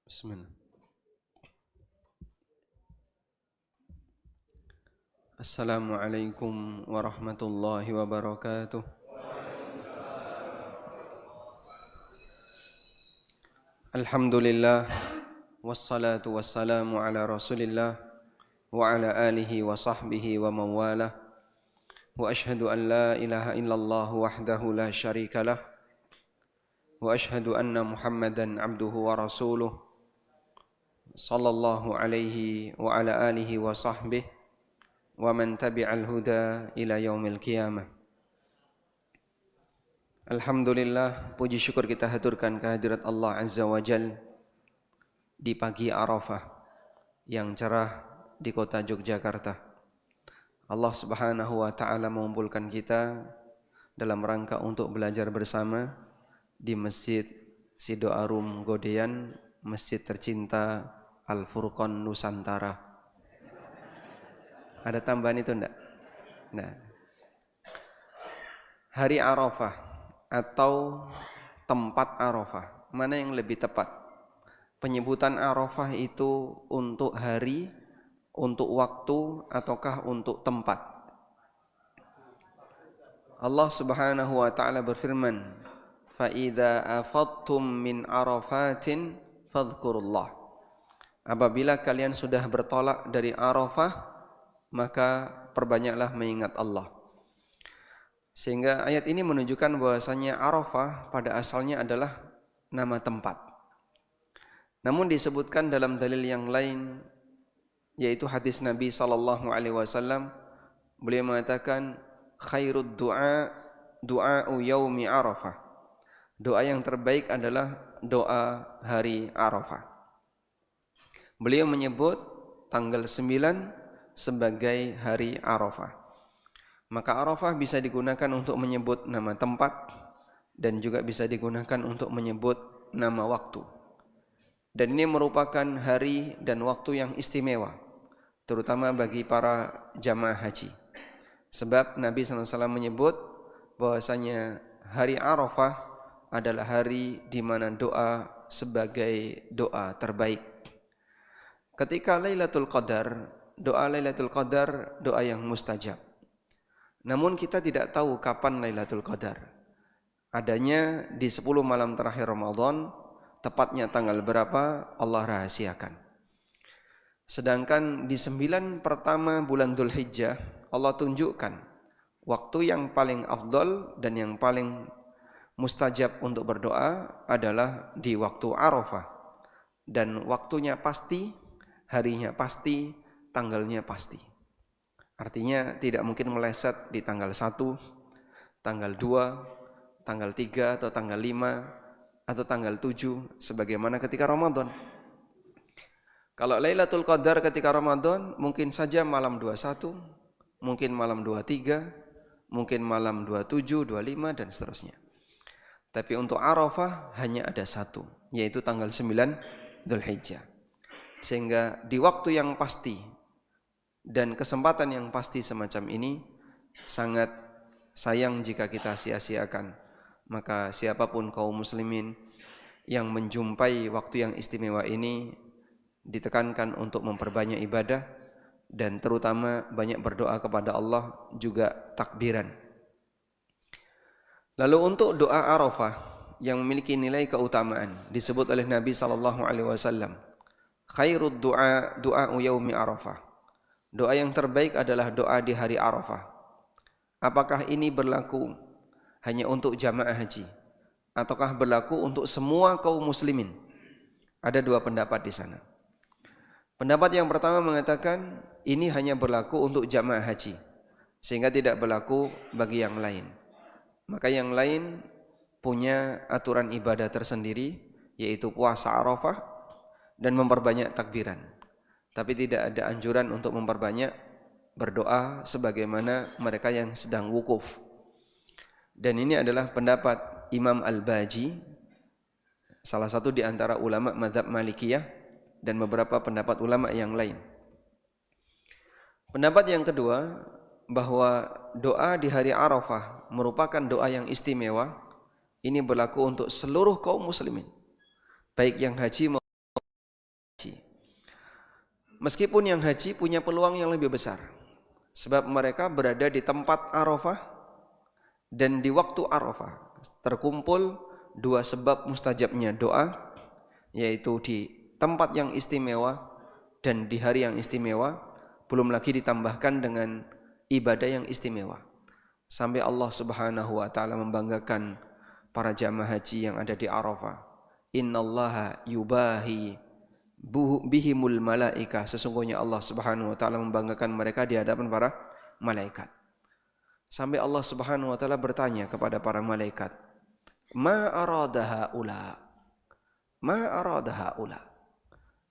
Bismillah. Assalamualaikum warahmatullahi wabarakatuh. Alhamdulillah wassalatu wassalamu ala Rasulillah wa ala alihi wa sahbihi wa mawalah. Wa ashhadu an la ilaha illallah wahdahu la syarika lah. Wa ashhadu anna Muhammadan abduhu wa rasuluh. Sallallahu alaihi wa ala alihi wa sahbihi wa man tabi'al huda ila yaumil qiyamah. Alhamdulillah, puji syukur kita haturkan kehadirat Allah Azza wa Jal di pagi Arafah yang cerah di kota Yogyakarta. Allah Subhanahu wa taala mengumpulkan kita dalam rangka untuk belajar bersama di Masjid Sido Arum Godean, masjid tercinta Al-Furqan Nusantara. Ada tambahan itu enggak? Nah, hari Arafah atau tempat Arafah, mana yang lebih tepat? Penyebutan Arafah itu untuk hari, untuk waktu, ataukah untuk tempat? Allah Subhanahu wa taala berfirman, "Fa idza afattum min arafatin fadhkurullah." Apabila kalian sudah bertolak dari Arafah, maka perbanyaklah mengingat Allah. Sehingga ayat ini menunjukkan bahwasanya Arafah pada asalnya adalah nama tempat. Namun disebutkan dalam dalil yang lain, yaitu hadis Nabi sallallahu alaihi wasallam, beliau mengatakan khairud du'a du'a'u yaumi Arafah. Doa yang terbaik adalah doa hari Arafah. Beliau menyebut tanggal 9 sebagai hari Arafah. Maka Arafah bisa digunakan untuk menyebut nama tempat dan juga bisa digunakan untuk menyebut nama waktu. Dan ini merupakan hari dan waktu yang istimewa, terutama bagi para jamaah haji. Sebab Nabi SAW menyebut bahwasanya hari Arafah adalah hari di mana doa sebagai doa terbaik. Ketika Lailatul Qadar, doa Lailatul Qadar doa yang mustajab. Namun kita tidak tahu kapan Lailatul Qadar. Adanya di 10 malam terakhir Ramadan, tepatnya tanggal berapa Allah rahasiakan. Sedangkan di 9 pertama bulan Dzulhijjah, Allah tunjukkan waktu yang paling afdol dan yang paling mustajab untuk berdoa adalah di waktu Arafah. Dan waktunya pasti, harinya pasti, tanggalnya pasti. Artinya tidak mungkin meleset di tanggal 1, tanggal 2, tanggal 3 atau tanggal 5 atau tanggal 7 sebagaimana ketika Ramadan. Kalau Lailatul Qadar ketika Ramadan mungkin saja malam 21, mungkin malam 23, mungkin malam 27, 25 dan seterusnya. Tapi untuk Arafah hanya ada satu, yaitu tanggal 9 Dzulhijjah. Sehingga di waktu yang pasti dan kesempatan yang pasti semacam ini sangat sayang jika kita sia-siakan. Maka siapapun kaum muslimin yang menjumpai waktu yang istimewa ini ditekankan untuk memperbanyak ibadah dan terutama banyak berdoa kepada Allah, juga takbiran. Lalu untuk doa Arafah yang memiliki nilai keutamaan disebut oleh Nabi sallallahu alaihi wasallam, khairud du'a du'a'u yaumi Arafah. Doa yang terbaik adalah doa di hari Arafah. Apakah ini berlaku hanya untuk jamaah haji ataukah berlaku untuk semua kaum muslimin? Ada dua pendapat di sana. Pendapat yang pertama mengatakan ini hanya berlaku untuk jamaah haji, sehingga tidak berlaku bagi yang lain. Maka yang lain punya aturan ibadah tersendiri, yaitu puasa Arafah dan memperbanyak takbiran. Tapi tidak ada anjuran untuk memperbanyak berdoa sebagaimana mereka yang sedang wukuf. Dan ini adalah pendapat Imam Al-Baji, salah satu di antara ulama mazhab Malikiyah, dan beberapa pendapat ulama yang lain. Pendapat yang kedua, bahwa doa di hari Arafah merupakan doa yang istimewa. Ini berlaku untuk seluruh kaum muslimin, baik yang haji Meskipun yang haji punya peluang yang lebih besar. Sebab mereka berada di tempat Arafah dan di waktu Arafah. Terkumpul dua sebab mustajabnya doa, yaitu di tempat yang istimewa dan di hari yang istimewa, belum lagi ditambahkan dengan ibadah yang istimewa. Sampai Allah Subhanahu wa taala membanggakan para jamaah haji yang ada di Arafah. Innallaha yubahi bihimul malaika, sesungguhnya Allah Subhanahu wa taala membanggakan mereka di hadapan para malaikat. Sampai Allah Subhanahu wa taala bertanya kepada para malaikat, ma arada haula? Ma arada haula?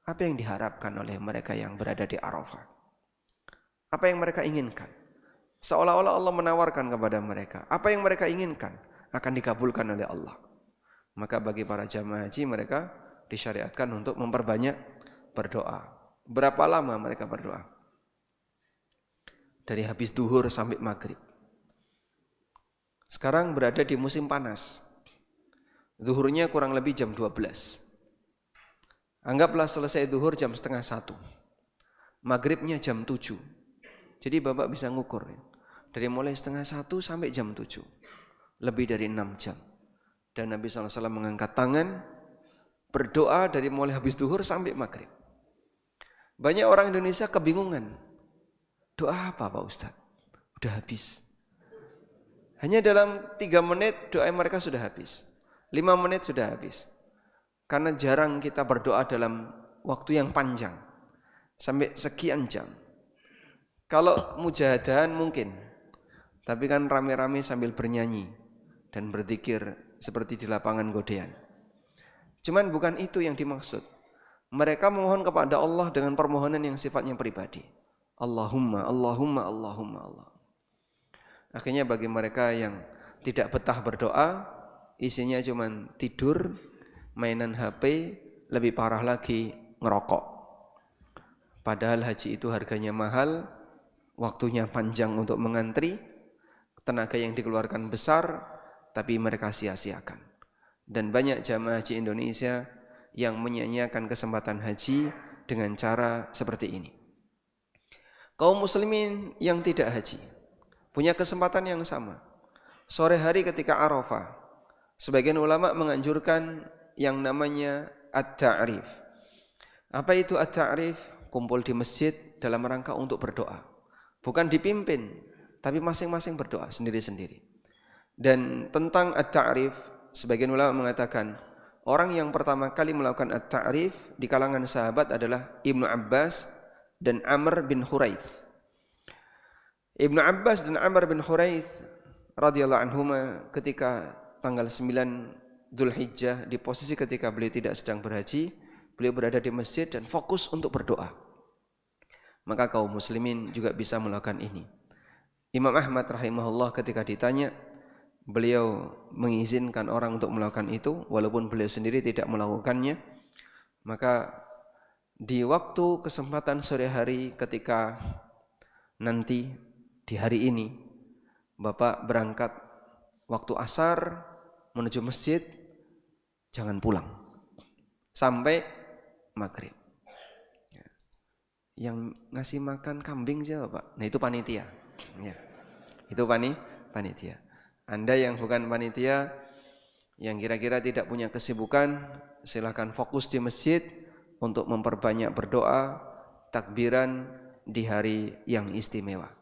Apa yang diharapkan oleh mereka yang berada di Arafah? Apa yang mereka inginkan? Seolah-olah Allah menawarkan kepada mereka, apa yang mereka inginkan akan dikabulkan oleh Allah. Maka bagi para jamaah haji mereka disyariatkan untuk memperbanyak berdoa. Berapa lama mereka berdoa? Dari habis duhur sampai maghrib. Sekarang berada di musim panas. Duhurnya kurang lebih jam 12. Anggaplah selesai duhur jam setengah 1. Maghribnya jam 7. Jadi Bapak bisa ngukur ya. Dari mulai setengah 1 sampai jam 7. Lebih dari 6 jam. Dan Nabi SAW mengangkat tangan, berdoa dari mulai habis duhur sampai maghrib. Banyak orang Indonesia kebingungan. Doa apa Pak Ustadz? Udah habis. Hanya dalam 3 menit doa mereka sudah habis. 5 menit sudah habis. Karena jarang kita berdoa dalam waktu yang panjang. Sampai sekian jam. Kalau mujahadahan mungkin. Tapi kan rame-rame sambil bernyanyi. Dan berzikir seperti di lapangan godean. Cuman bukan itu yang dimaksud. Mereka memohon kepada Allah dengan permohonan yang sifatnya pribadi. Allahumma, Allahumma, Allahumma, Allah. Akhirnya bagi mereka yang tidak betah berdoa, isinya cuma tidur, mainan HP, lebih parah lagi ngerokok. Padahal haji itu harganya mahal, waktunya panjang untuk mengantri, tenaga yang dikeluarkan besar, tapi mereka sia-siakan. Dan banyak jamaah haji Indonesia yang menyia-nyiakan kesempatan haji dengan cara seperti ini. Kaum muslimin yang tidak haji punya kesempatan yang sama. Sore hari ketika Arafah, sebagian ulama menganjurkan yang namanya at-ta'rif. Apa itu at-ta'rif? Kumpul di masjid dalam rangka untuk berdoa. Bukan dipimpin, tapi masing-masing berdoa sendiri-sendiri. Dan tentang at-ta'rif, sebagian ulama mengatakan orang yang pertama kali melakukan at-ta'rif di kalangan sahabat adalah Ibnu Abbas dan Amr bin Huraith. Ibnu Abbas dan Amr bin Huraith radhiyallahu anhuma ketika tanggal 9 Dzulhijjah, di posisi ketika beliau tidak sedang berhaji, beliau berada di masjid dan fokus untuk berdoa. Maka kaum muslimin juga bisa melakukan ini. Imam Ahmad rahimahullah ketika ditanya, beliau mengizinkan orang untuk melakukan itu walaupun beliau sendiri tidak melakukannya. Maka di waktu kesempatan sore hari ketika nanti di hari ini Bapak berangkat waktu asar menuju masjid, jangan pulang sampai maghrib. Yang ngasih makan kambing siapa Pak? Nah itu panitia ya. Itu panitia. Anda yang bukan panitia, yang kira-kira tidak punya kesibukan, silakan fokus di masjid untuk memperbanyak berdoa, takbiran di hari yang istimewa.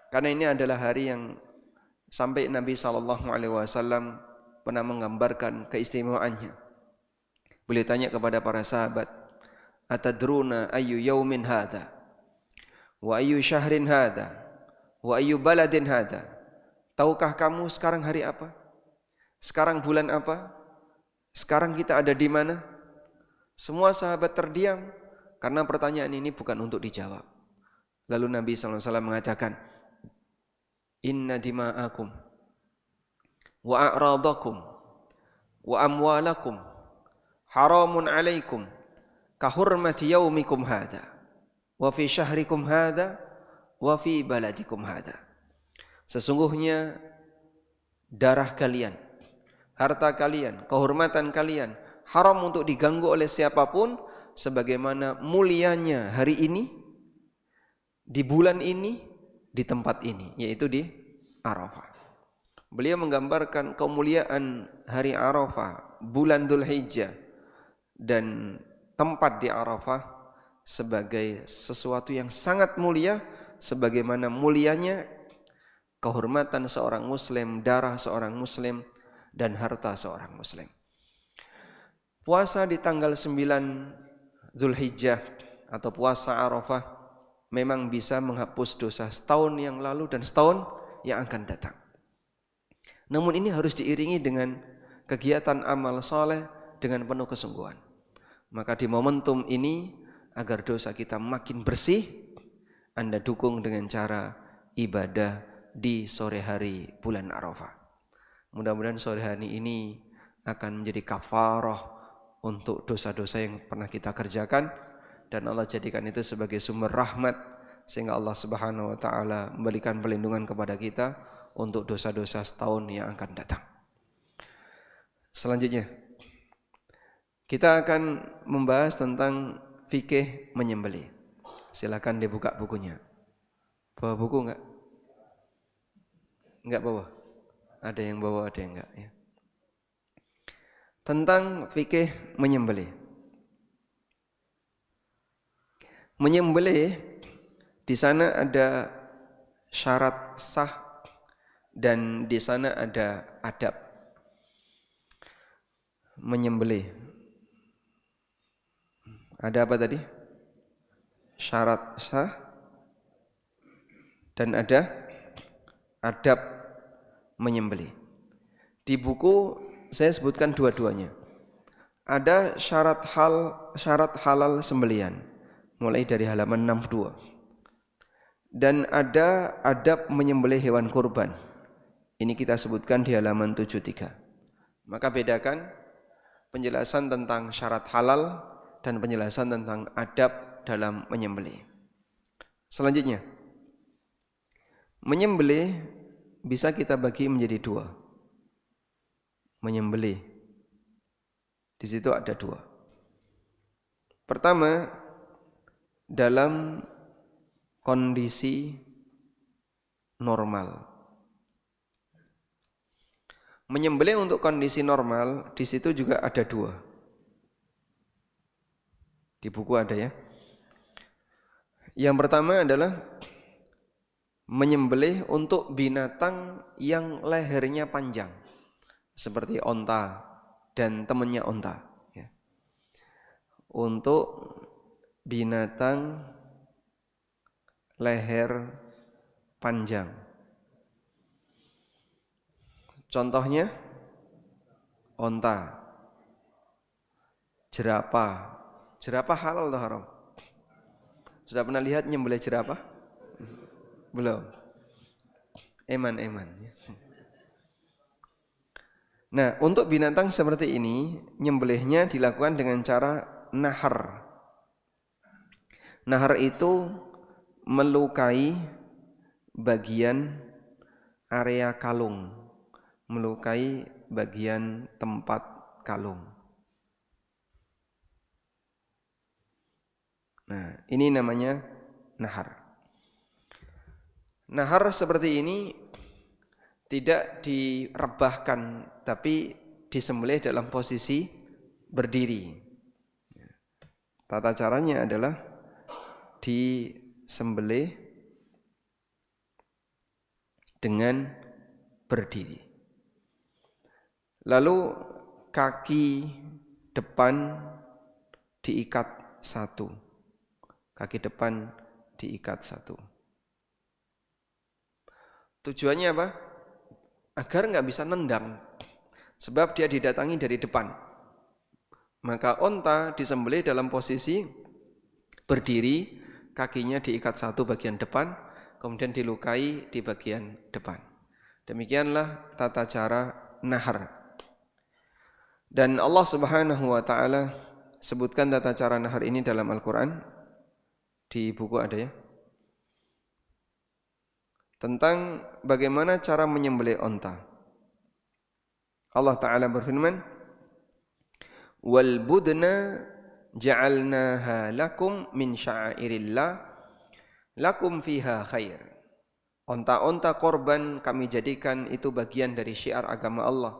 Karena ini adalah hari yang sampai Nabi SAW pernah menggambarkan keistimewaannya. Beliau tanya kepada para sahabat, atadruna ayyu yaumin hadha? Wa ayyu syahrin hadha? Wa ayyu baladin hadha? Tahukah kamu sekarang hari apa? Sekarang bulan apa? Sekarang kita ada di mana? Semua sahabat terdiam karena pertanyaan ini bukan untuk dijawab. Lalu Nabi SAW mengatakan, inna dima'akum wa a'radakum wa amwalakum haramun alaikum kahurmati yaumikum hadha wa fi syahrikum hadha wa fi baladikum hadha. Sesungguhnya darah kalian, harta kalian, kehormatan kalian haram untuk diganggu oleh siapapun sebagaimana mulianya hari ini, di bulan ini, di tempat ini, yaitu di Arafah. Beliau menggambarkan kemuliaan hari Arafah, bulan Dzulhijjah, dan tempat di Arafah sebagai sesuatu yang sangat mulia, sebagaimana mulianya kehormatan seorang muslim, darah seorang muslim, dan harta seorang muslim. Puasa di tanggal 9 Dzulhijjah atau puasa Arafah memang bisa menghapus dosa setahun yang lalu dan setahun yang akan datang. Namun ini harus diiringi dengan kegiatan amal soleh dengan penuh kesungguhan. Maka di momentum ini, agar dosa kita makin bersih, Anda dukung dengan cara ibadah di sore hari bulan Arafah. Mudah-mudahan sore hari ini akan menjadi kafarah untuk dosa-dosa yang pernah kita kerjakan, dan Allah jadikan itu sebagai sumber rahmat, sehingga Allah Subhanahu wa taala memberikan perlindungan kepada kita untuk dosa-dosa setahun yang akan datang. Selanjutnya kita akan membahas tentang fikih menyembelih. Silakan dibuka bukunya. Bawa buku enggak? Enggak bawa? Ada yang bawa, ada yang enggak ya. Tentang fikih menyembelih. Menyembelih di sana ada syarat sah dan di sana ada adab. Menyembelih. Ada apa tadi? Syarat sah dan ada adab menyembelih. Di buku saya sebutkan dua-duanya. Ada syarat halal sembelihan mulai dari halaman 62. Dan ada adab menyembelih hewan kurban. Ini kita sebutkan di halaman 73. Maka bedakan penjelasan tentang syarat halal dan penjelasan tentang adab dalam menyembelih. Selanjutnya, menyembelih bisa kita bagi menjadi dua. Menyembelih di situ ada dua. Pertama, dalam kondisi normal. Menyembelih untuk kondisi normal di situ juga ada dua. Di buku ada ya. Yang pertama adalah menyembelih untuk binatang yang lehernya panjang, seperti onta dan temannya onta. Ya. Untuk binatang leher panjang. Contohnya onta, jerapah. Jerapah halal atau haram? Sudah pernah lihat nyembelih jerapah? Belum. Eman. Nah, untuk binatang seperti ini, nyembelihnya dilakukan dengan cara nahar. Nahar itu melukai bagian area kalung, melukai bagian tempat kalung. Nah, ini namanya nahar. Nahar seperti ini tidak direbahkan, tapi disembelih dalam posisi berdiri. Tata caranya adalah disembelih dengan berdiri. Lalu kaki depan diikat satu. Kaki depan diikat satu. Tujuannya apa? Agar nggak bisa nendang, sebab dia didatangi dari depan. Maka onta disembelih dalam posisi berdiri, kakinya diikat satu bagian depan, kemudian dilukai di bagian depan. Demikianlah tata cara nahar. Dan Allah Subhanahu wa taala sebutkan tata cara nahar ini dalam Al-Qur'an. Di buku ada ya. Tentang bagaimana cara menyembelih onta. Allah Ta'ala berfirman, wal budna ja'alnaha lakum min sya'airillah lakum fiha khair. Onta-onta korban kami jadikan itu bagian dari syiar agama Allah.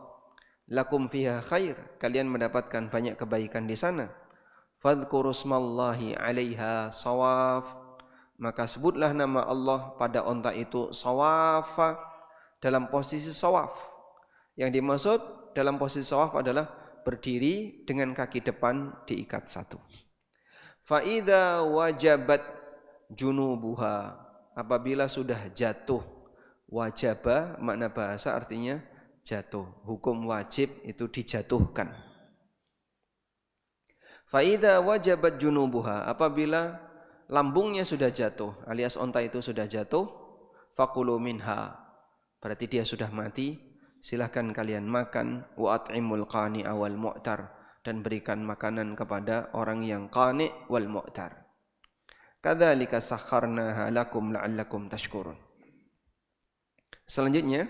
Lakum fiha khair, kalian mendapatkan banyak kebaikan di sana. Fadhkuru smallahi 'alaiha sawaf, maka sebutlah nama Allah pada onta itu sawafa, dalam posisi sawaf. Yang dimaksud dalam posisi sawaf adalah berdiri dengan kaki depan diikat satu. Fa idza wajabat junubuha, apabila sudah jatuh. Wajaba makna bahasa artinya jatuh. Hukum wajib itu dijatuhkan. Fa idza wajabat junubuha, apabila lambungnya sudah jatuh, alias onta itu sudah jatuh, faqulu minha, berarti dia sudah mati, silahkan kalian makan. Wa at'imul qani'a wal mu'tar, dan berikan makanan kepada orang yang qani' wal mu'tar. Kadzalika sakharnaha lakum la'allakum tashkurun. Selanjutnya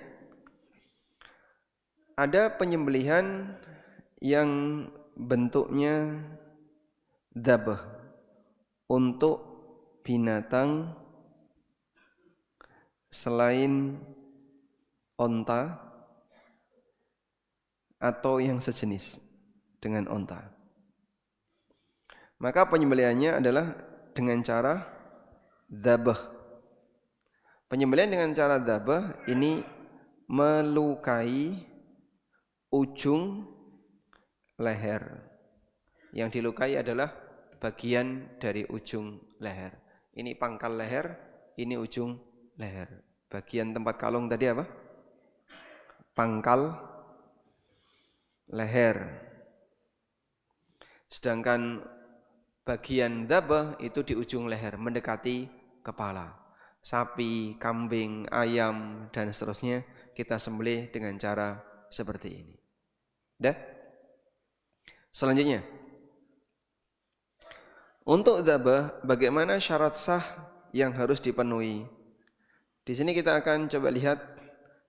ada penyembelihan yang bentuknya dzabh untuk binatang selain onta atau yang sejenis dengan onta. Maka penyembelihannya adalah dengan cara dzabh. Penyembelihan dengan cara dzabh ini melukai ujung leher. Yang dilukai adalah bagian dari ujung leher. Ini pangkal leher, ini ujung leher. Bagian tempat kalung tadi apa? Pangkal leher. Sedangkan bagian dzabh itu di ujung leher, mendekati kepala. Sapi, kambing, ayam, dan seterusnya kita sembelih dengan cara seperti ini. Dah? Selanjutnya, untuk dzabh, bagaimana syarat sah yang harus dipenuhi? Di sini kita akan coba lihat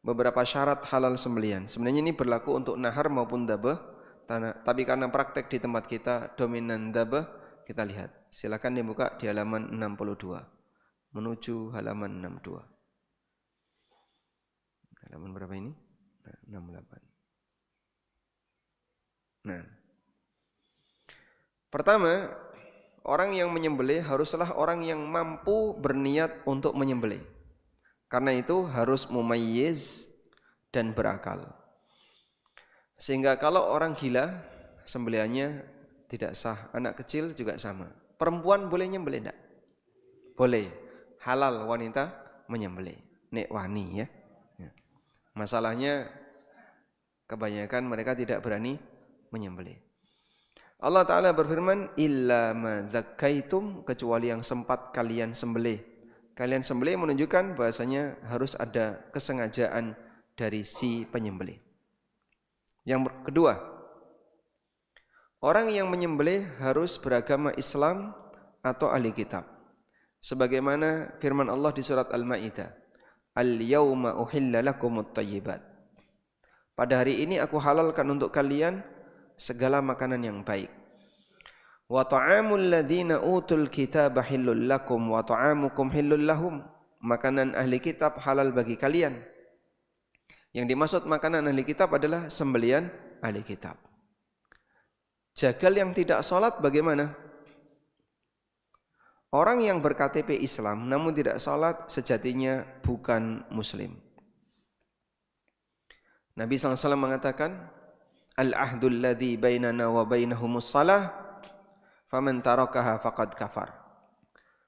beberapa syarat halal sembelihan. Sebenarnya ini berlaku untuk nahar maupun dzabh, tapi karena praktek di tempat kita dominan dzabh, kita lihat. Silakan dibuka di halaman 62 menuju halaman 62. Halaman berapa ini? 68. Nah, pertama, orang yang menyembelih haruslah orang yang mampu berniat untuk menyembelih. Karena itu harus mumayyiz dan berakal. Sehingga kalau orang gila, sembelihannya tidak sah. Anak kecil juga sama. Perempuan boleh nyembelih enggak? Boleh. Halal wanita menyembelih. Nek wani ya. Masalahnya kebanyakan mereka tidak berani menyembelih. Allah Ta'ala berfirman, illa ma zakkaitum, kecuali yang sempat kalian sembelih. Kalian sembelih menunjukkan bahasanya harus ada kesengajaan dari si penyembelih. Yang kedua, orang yang menyembelih harus beragama Islam atau ahli kitab. Sebagaimana firman Allah di surat Al-Maidah, al-yawma uhilla lakumut thayyibat. Pada hari ini aku halalkan untuk kalian segala makanan yang baik. Wa ta'amul ladzina utul kitaba hillul lakum wa ta'amukum hillul lahum. Makanan ahli kitab halal bagi kalian. Yang dimaksud makanan ahli kitab adalah sembelihan ahli kitab. Jagal yang tidak sholat bagaimana? Orang yang berKTP Islam namun tidak sholat sejatinya bukan muslim. Nabi SAW mengatakan, al-ahdul ladzi bainana wa bainahumus salah, faman tarakaha faqad kafar.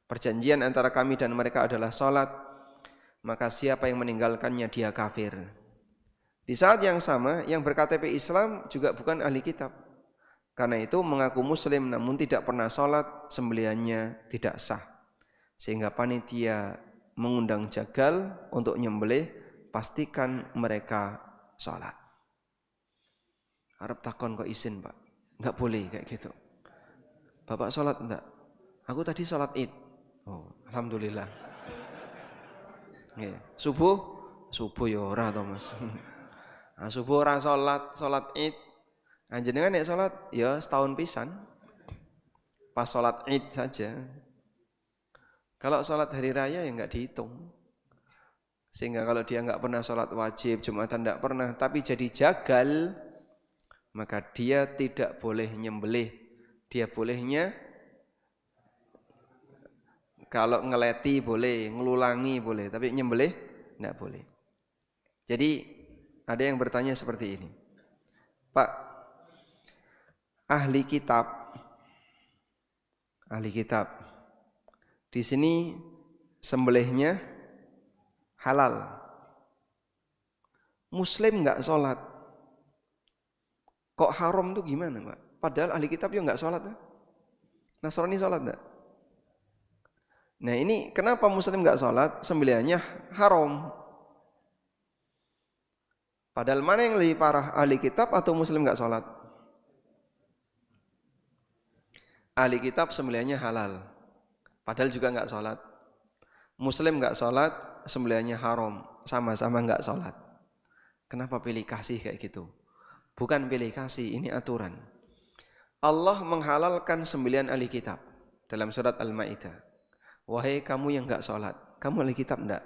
Perjanjian antara kami dan mereka adalah salat, maka siapa yang meninggalkannya dia kafir. Di saat yang sama, yang berKTP Islam juga bukan ahli kitab. Karena itu mengaku muslim namun tidak pernah salat, sembelihannya tidak sah. Sehingga panitia mengundang jagal untuk nyembelih, pastikan mereka salat. Arab takon kok izin Pak? Enggak boleh kayak gitu. Bapak salat enggak? Aku tadi salat Id. Oh, alhamdulillah. Nggih. Subuh ya ora to Mas. Nah, subuh ora salat Id. Anjenengan nek salat ya setahun pisan. pas sholat Id saja. Kalau sholat hari raya ya nggak dihitung. Sehingga kalau dia nggak pernah sholat wajib, Jumatan nggak pernah, tapi jadi jagal, maka dia tidak boleh nyembelih. Dia bolehnya kalau ngeleti boleh, ngelulangi boleh, tapi nyembelih nggak boleh. Jadi ada yang bertanya seperti ini, Pak, ahli kitab, di sini sembelihnya halal, Muslim nggak sholat, kok haram tuh gimana, Pak? Padahal ahli kitab juga nggak sholat, Nasrani sholat nggak? Nah ini kenapa Muslim nggak sholat, sembelihannya haram? Padahal mana yang lebih parah, ahli kitab atau Muslim nggak sholat? Ahli kitab sembelihannya halal, padahal juga nggak sholat. Muslim nggak sholat, sembelihannya haram, sama-sama nggak sholat. Kenapa pilih kasih kayak gitu? Bukan pilih kasih, ini aturan. Allah menghalalkan sembelihan ahli kitab dalam surat Al-Maidah. Wahai kamu yang enggak sholat, kamu ahli kitab enggak?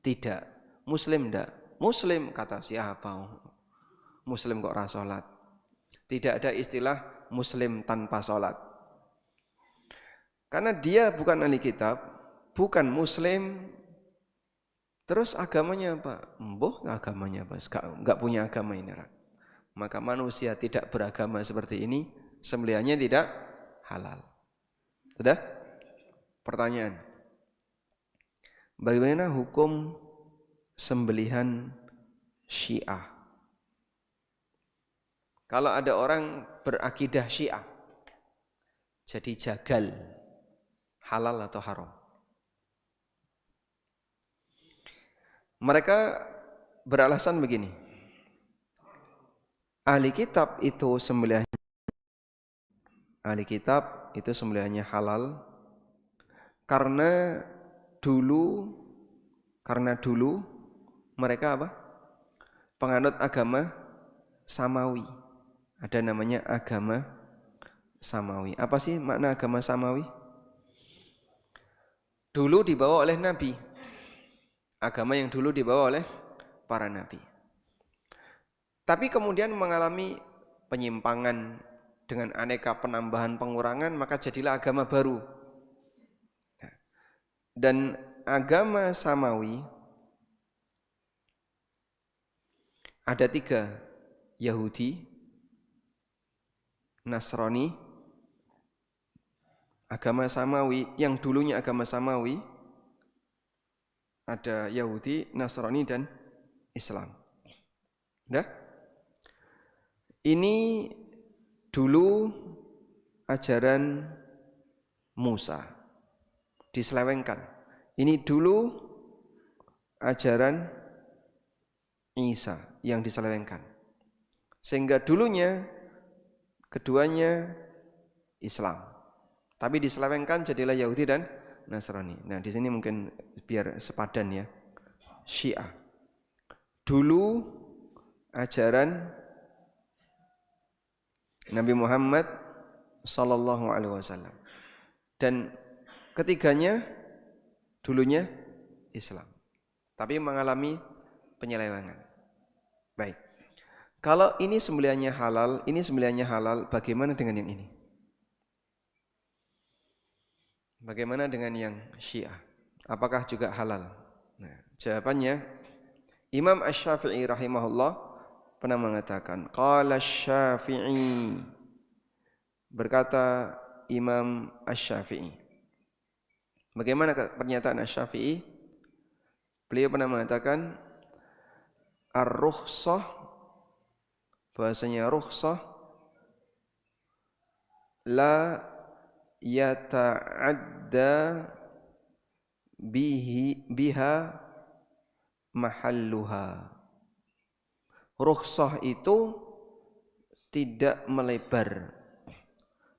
Tidak. Muslim enggak? Muslim, kata siapa? Muslim kok ora sholat? Tidak ada istilah Muslim tanpa sholat. Karena dia bukan ahli kitab, bukan Muslim, terus agamanya apa? Agamanya apa? Enggak punya agama ini. Maka manusia tidak beragama seperti ini, sembelihannya tidak halal. Sudah? Pertanyaan, bagaimana hukum sembelihan Syiah? Kalau ada orang berakidah Syiah, jadi jagal, halal atau haram? Mereka beralasan begini, ahli kitab itu sembelihannya halal, karena dulu mereka apa? Penganut agama Samawi. Ada namanya agama Samawi. Apa sih makna agama Samawi? Dulu dibawa oleh Nabi. Agama yang dulu dibawa oleh para Nabi. Tapi kemudian mengalami penyimpangan dengan aneka penambahan pengurangan, maka jadilah agama baru. Dan agama Samawi ada 3, Yahudi, Nasrani. Agama Samawi yang dulunya agama Samawi ada Yahudi, Nasrani dan Islam. Nah, ini dulu ajaran Musa diselewengkan. Ini dulu ajaran Isa yang diselewengkan. Sehingga dulunya keduanya Islam. Tapi diselewengkan jadilah Yahudi dan Nasrani. Nah, di sini mungkin biar sepadan ya. Syiah. Dulu ajaran Nabi Muhammad sallallahu alaihi wasallam. Dan ketiganya dulunya Islam, tapi mengalami penyelewengan. Baik. Kalau ini sembelihannya halal, bagaimana dengan yang ini? Bagaimana dengan yang Syiah? Apakah juga halal? Nah, jawabannya Imam Asy-Syafi'i rahimahullah pernah mengatakan, qala Asy-Syafi'i, berkata Imam Asy-Syafi'i. Bagaimana pernyataan Asy-Syafi'i? Beliau pernah mengatakan ar-rukhsah, bahasanya rukhsah la yata'adda biha mahalluha. Rukhsah itu tidak melebar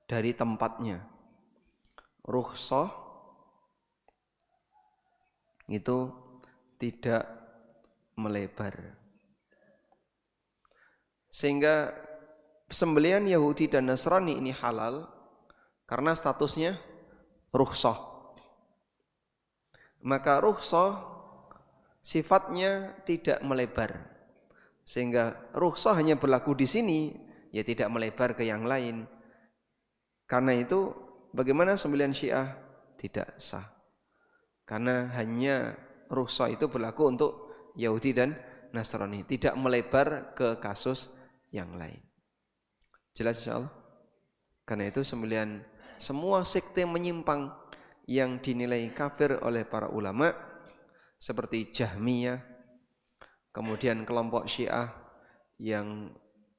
dari tempatnya. Rukhsah itu tidak melebar. Sehingga sembelihan Yahudi dan Nasrani ini halal karena statusnya rukhsah. Maka rukhsah sifatnya tidak melebar, sehingga rukhsah hanya berlaku di sini, ya tidak melebar ke yang lain. Karena itu bagaimana sembelihan Syiah? Tidak sah. Karena hanya rukhsah itu berlaku untuk Yahudi dan Nasrani, tidak melebar ke kasus yang lain. Jelas insyaallah? Karena itu sembelihan semua sekte menyimpang yang dinilai kafir oleh para ulama seperti Jahmiyah, kemudian kelompok Syiah yang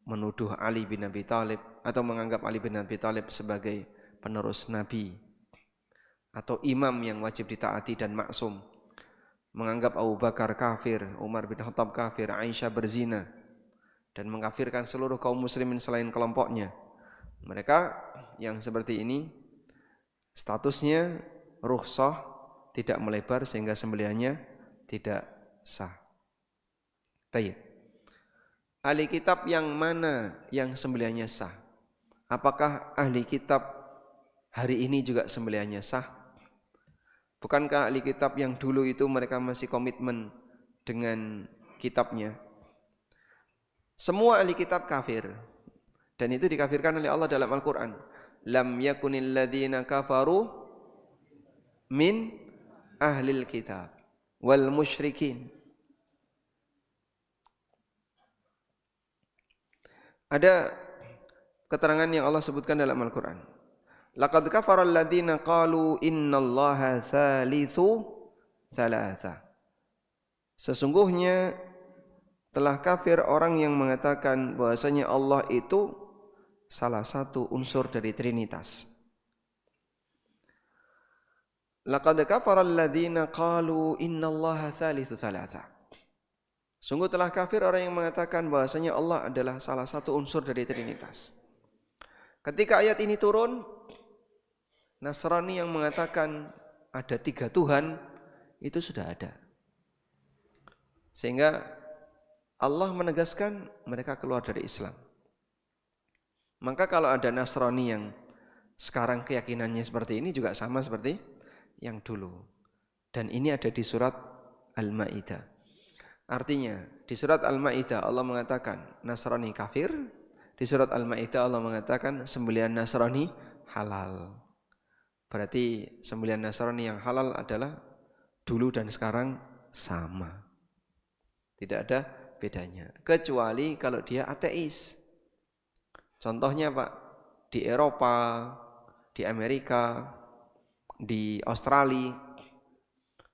menuduh Ali bin Abi Thalib atau menganggap Ali bin Abi Thalib sebagai penerus Nabi atau imam yang wajib ditaati dan maksum, menganggap Abu Bakar kafir, Umar bin Khattab kafir, Aisyah berzina, dan mengkafirkan seluruh kaum muslimin selain kelompoknya. Mereka yang seperti ini statusnya rukhsah, tidak melebar sehingga sembelihannya tidak sah. Baik. Ahli kitab yang mana yang sembelihannya sah? Apakah ahli kitab hari ini juga sembelihannya sah? Bukankah ahli kitab yang dulu itu mereka masih komitmen dengan kitabnya? Semua ahli kitab kafir, dan itu dikafirkan oleh Allah dalam Al-Quran. Lam yakunil ladzina kafaru min ahlil kitab wal musyrikin. Ada keterangan yang Allah sebutkan dalam Al-Quran. Laqad kafara alladzina qalu innallaha thalithu thalatha. Sesungguhnya telah kafir orang yang mengatakan bahwasanya Allah itu salah satu unsur dari Trinitas. Laqad kafara alladzina qalu innallaha thalithu thalatha. Sungguh telah kafir orang yang mengatakan bahwasanya Allah adalah salah satu unsur dari Trinitas. Ketika ayat ini turun, Nasrani yang mengatakan ada 3 Tuhan itu sudah ada. Sehingga Allah menegaskan mereka keluar dari Islam. Maka kalau ada Nasrani yang sekarang keyakinannya seperti ini juga sama seperti yang dulu. Dan ini ada di surat Al-Maidah. Artinya di surat Al-Maidah Allah mengatakan Nasrani kafir, di surat Al-Maidah Allah mengatakan sembelihan Nasrani halal. Berarti sembelihan Nasrani yang halal adalah dulu dan sekarang sama. Tidak ada bedanya. Kecuali kalau dia ateis. Contohnya Pak, di Eropa, di Amerika, di Australia,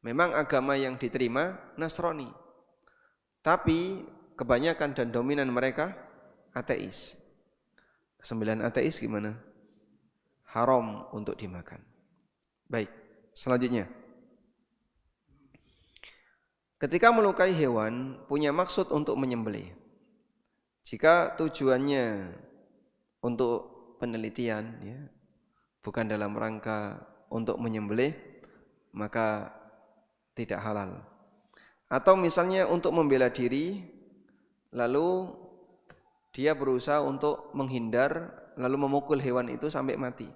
memang agama yang diterima Nasrani. Tapi kebanyakan dan dominan mereka ateis. Sembelihan ateis gimana? Haram untuk dimakan. Baik, selanjutnya. Ketika melukai hewan punya maksud untuk menyembelih. Jika tujuannya untuk penelitian, ya, bukan dalam rangka untuk menyembelih, maka tidak halal. Atau misalnya untuk membela diri, lalu dia berusaha untuk menghindar, lalu memukul hewan itu sampai mati.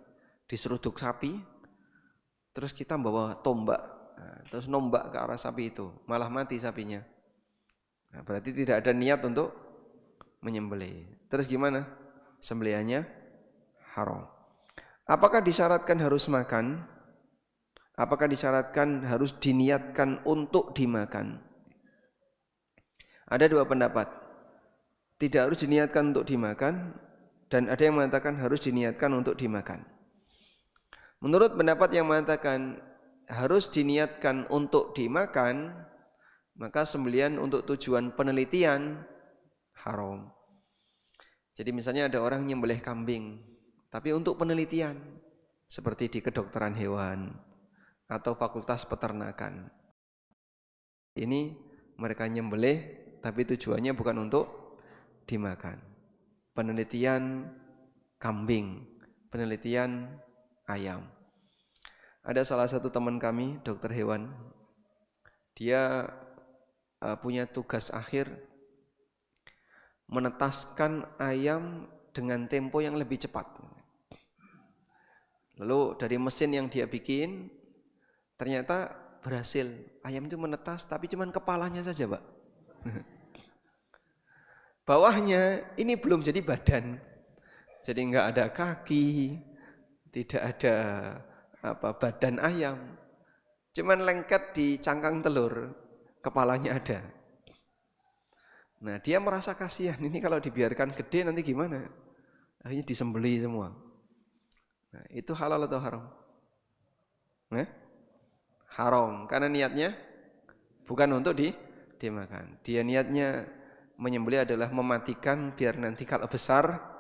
Diseruduk sapi, terus kita bawa tombak, terus nombak ke arah sapi itu, malah mati sapinya. Nah, berarti tidak ada niat untuk menyembelih. Terus gimana? Sembelihannya haram. Apakah disyaratkan harus makan? Apakah disyaratkan harus diniatkan untuk dimakan? Ada 2 pendapat. Tidak harus diniatkan untuk dimakan, dan ada yang mengatakan harus diniatkan untuk dimakan. Menurut pendapat yang mengatakan harus diniatkan untuk dimakan, maka sembelihan untuk tujuan penelitian haram. Jadi misalnya ada orang nyembelih kambing, tapi untuk penelitian, seperti di kedokteran hewan atau fakultas peternakan. Ini mereka nyembelih, tapi tujuannya bukan untuk dimakan. Penelitian kambing, penelitian ayam. Ada salah satu teman kami, dokter hewan, dia punya tugas akhir menetaskan ayam dengan tempo yang lebih cepat. Lalu dari mesin yang dia bikin, ternyata berhasil. Ayam itu menetas, tapi cuma kepalanya saja, Pak. Bawahnya ini belum jadi badan. Jadi nggak ada kaki, tidak ada badan ayam. Cuman lengket di cangkang telur, kepalanya ada. Nah, dia merasa kasihan, ini kalau dibiarkan gede nanti gimana? Akhirnya disembeli semua. Nah, itu halal atau haram? Haram, karena niatnya bukan untuk dimakan. Dia niatnya menyembelih adalah mematikan biar nanti kalau besar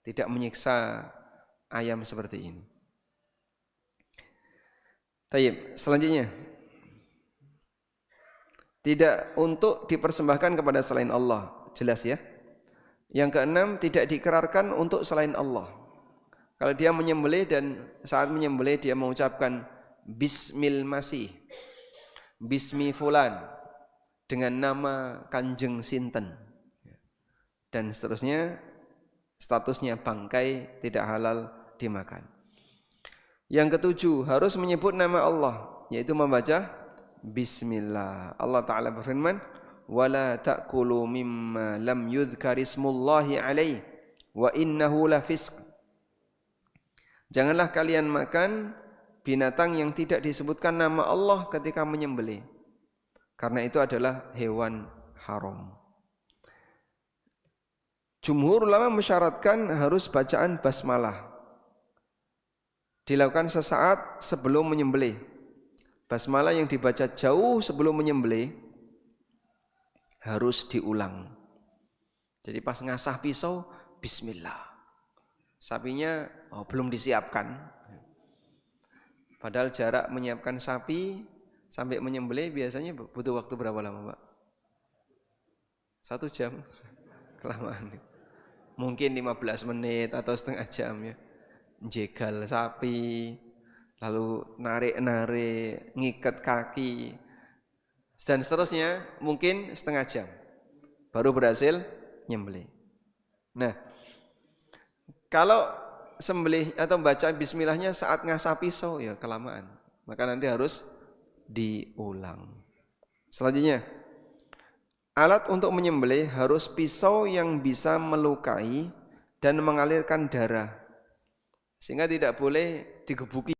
tidak menyiksa ayam seperti ini. Taib, selanjutnya. Tidak untuk dipersembahkan kepada selain Allah. Jelas ya. Yang keenam, tidak diikrarkan untuk selain Allah. Kalau dia menyembelih dan saat menyembelih dia mengucapkan Bismil Masih, Bismi Fulan, dengan nama Kanjeng Sinten, dan seterusnya, statusnya bangkai, tidak halal dimakan. Yang ketujuh, harus menyebut nama Allah, yaitu membaca Bismillah. Allah Ta'ala berfirman, وَلَا تَأْكُلُوا مِمَّا لَمْ يُذْكَرِ اسْمُ اللَّهِ عَلَيْهِ وَإِنَّهُ لَفِسْقٌ. Janganlah kalian makan binatang yang tidak disebutkan nama Allah ketika menyembelih, karena itu adalah hewan haram. Jumhur ulama mensyaratkan harus bacaan basmalah, dilakukan sesaat sebelum menyembelih. Basmalah yang dibaca jauh sebelum menyembelih harus diulang. Jadi pas ngasah pisau, Bismillah. Sapinya belum disiapkan. Padahal jarak menyiapkan sapi sampai menyembelih biasanya butuh waktu berapa lama, Pak? 1 jam? Kelamaan. Mungkin 15 menit atau setengah jam ya. Jegal sapi, lalu narik-narik, ngikat kaki, dan seterusnya, mungkin setengah jam baru berhasil nyembelih. Nah, kalau sembelih atau baca bismillahnya saat ngasah pisau ya kelamaan, maka nanti harus diulang. Selanjutnya, alat untuk menyembelih harus pisau yang bisa melukai dan mengalirkan darah, sehingga tidak boleh digebuki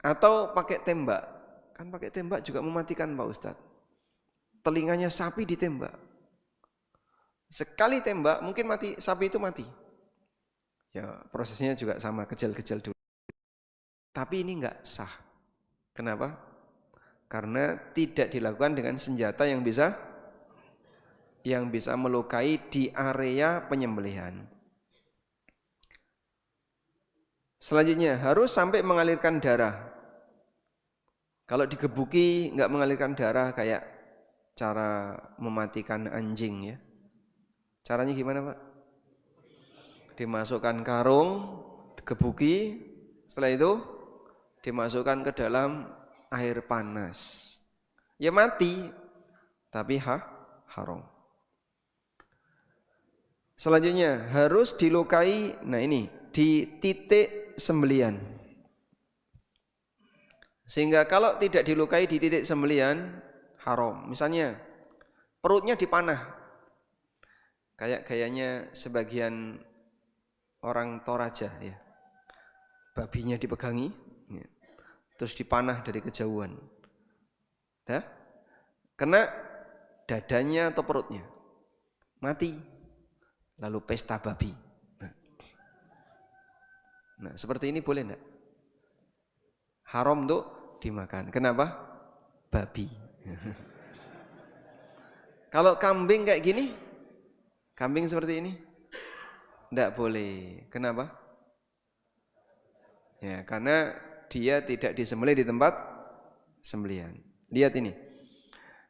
atau pakai tembak. Kan pakai tembak juga mematikan, Pak Ustadz. Telinganya sapi ditembak, sekali tembak mungkin mati, sapi itu mati. Ya prosesnya juga sama, kejal-kejal dulu. Tapi ini enggak sah. Kenapa? Karena tidak dilakukan dengan senjata yang bisa melukai di area penyembelihan. Selanjutnya harus sampai mengalirkan darah. Kalau digebuki enggak mengalirkan darah kayak cara mematikan anjing ya. Caranya gimana, Pak? Dimasukkan karung, digebuki, setelah itu dimasukkan ke dalam air panas. Ya mati, tapi haram. Selanjutnya harus dilukai, nah ini di titik sembelian. Sehingga kalau tidak dilukai di titik sembelian haram. Misalnya perutnya dipanah, kayak gayanya sebagian orang Toraja ya, babinya dipegangi ya, terus dipanah dari kejauhan, kena dadanya atau perutnya, mati, lalu pesta babi. Nah seperti ini boleh enggak? Haram untuk dimakan. Kenapa? Babi. Kalau kambing kayak gini, kambing seperti ini, enggak boleh. Kenapa? Ya, karena dia tidak disembelih di tempat sembelihan. Lihat ini.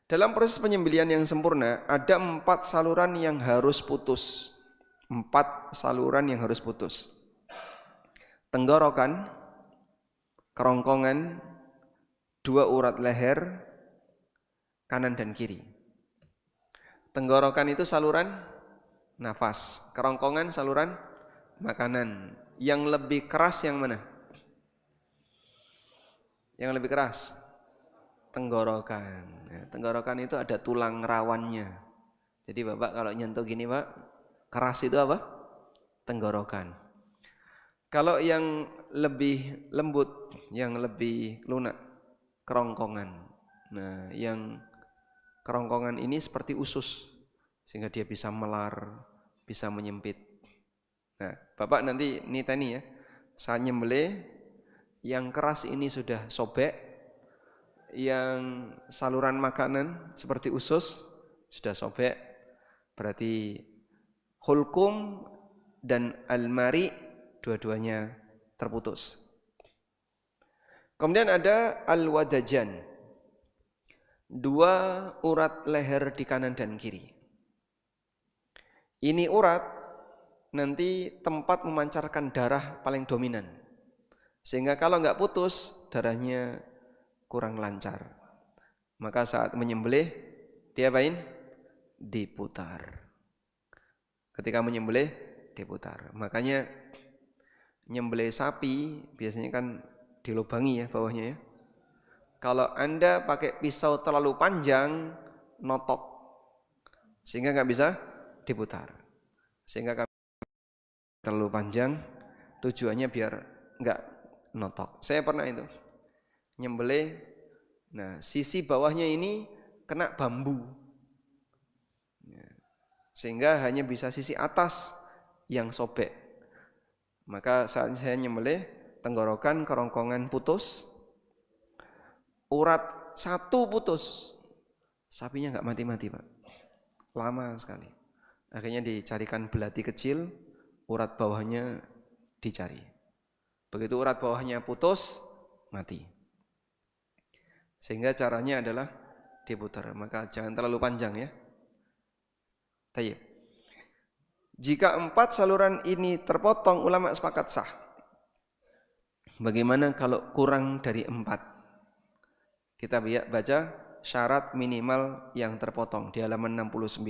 Dalam proses penyembelihan yang sempurna, ada 4 saluran yang harus putus. 4 saluran yang harus putus. Tenggorokan, kerongkongan, 2 urat leher, kanan dan kiri. Tenggorokan itu saluran nafas, kerongkongan saluran makanan, Yang lebih keras yang mana? Yang lebih keras? Tenggorokan. Ya, tenggorokan itu ada tulang rawannya. Jadi Bapak kalau nyentuh gini Pak, keras itu apa? Tenggorokan. Kalau yang lebih lembut, yang lebih lunak, kerongkongan. Nah, yang kerongkongan ini seperti usus, sehingga dia bisa melar, bisa menyempit. Nah, Bapak nanti niteni ya, saya nyembelih, yang keras ini sudah sobek, yang saluran makanan seperti usus sudah sobek, berarti hulkum dan almari dua-duanya terputus. Kemudian ada al-wadajan, dua urat leher di kanan dan kiri. Ini urat nanti tempat memancarkan darah paling dominan, sehingga kalau nggak putus darahnya kurang lancar. Maka saat menyembelih diapain? Diputar. Ketika menyembelih diputar. Makanya nyembelih sapi biasanya kan dilubangi ya bawahnya ya. Kalau Anda pakai pisau terlalu panjang, notok, sehingga nggak bisa diputar. Sehingga kami terlalu panjang, tujuannya biar nggak notok. Saya pernah itu nyembelih, nah sisi bawahnya ini kena bambu, sehingga hanya bisa sisi atas yang sobek. Maka saat saya nyembelih, tenggorokan, kerongkongan putus, urat satu putus, sapinya nggak mati-mati Pak, lama sekali. Akhirnya dicarikan belati kecil, urat bawahnya dicari. Begitu urat bawahnya putus, mati. Sehingga caranya adalah diputar. Maka jangan terlalu panjang ya. Tayyib. Jika 4 saluran ini terpotong, ulama sepakat sah. Bagaimana kalau kurang dari 4? Kita baca syarat minimal yang terpotong di halaman 69.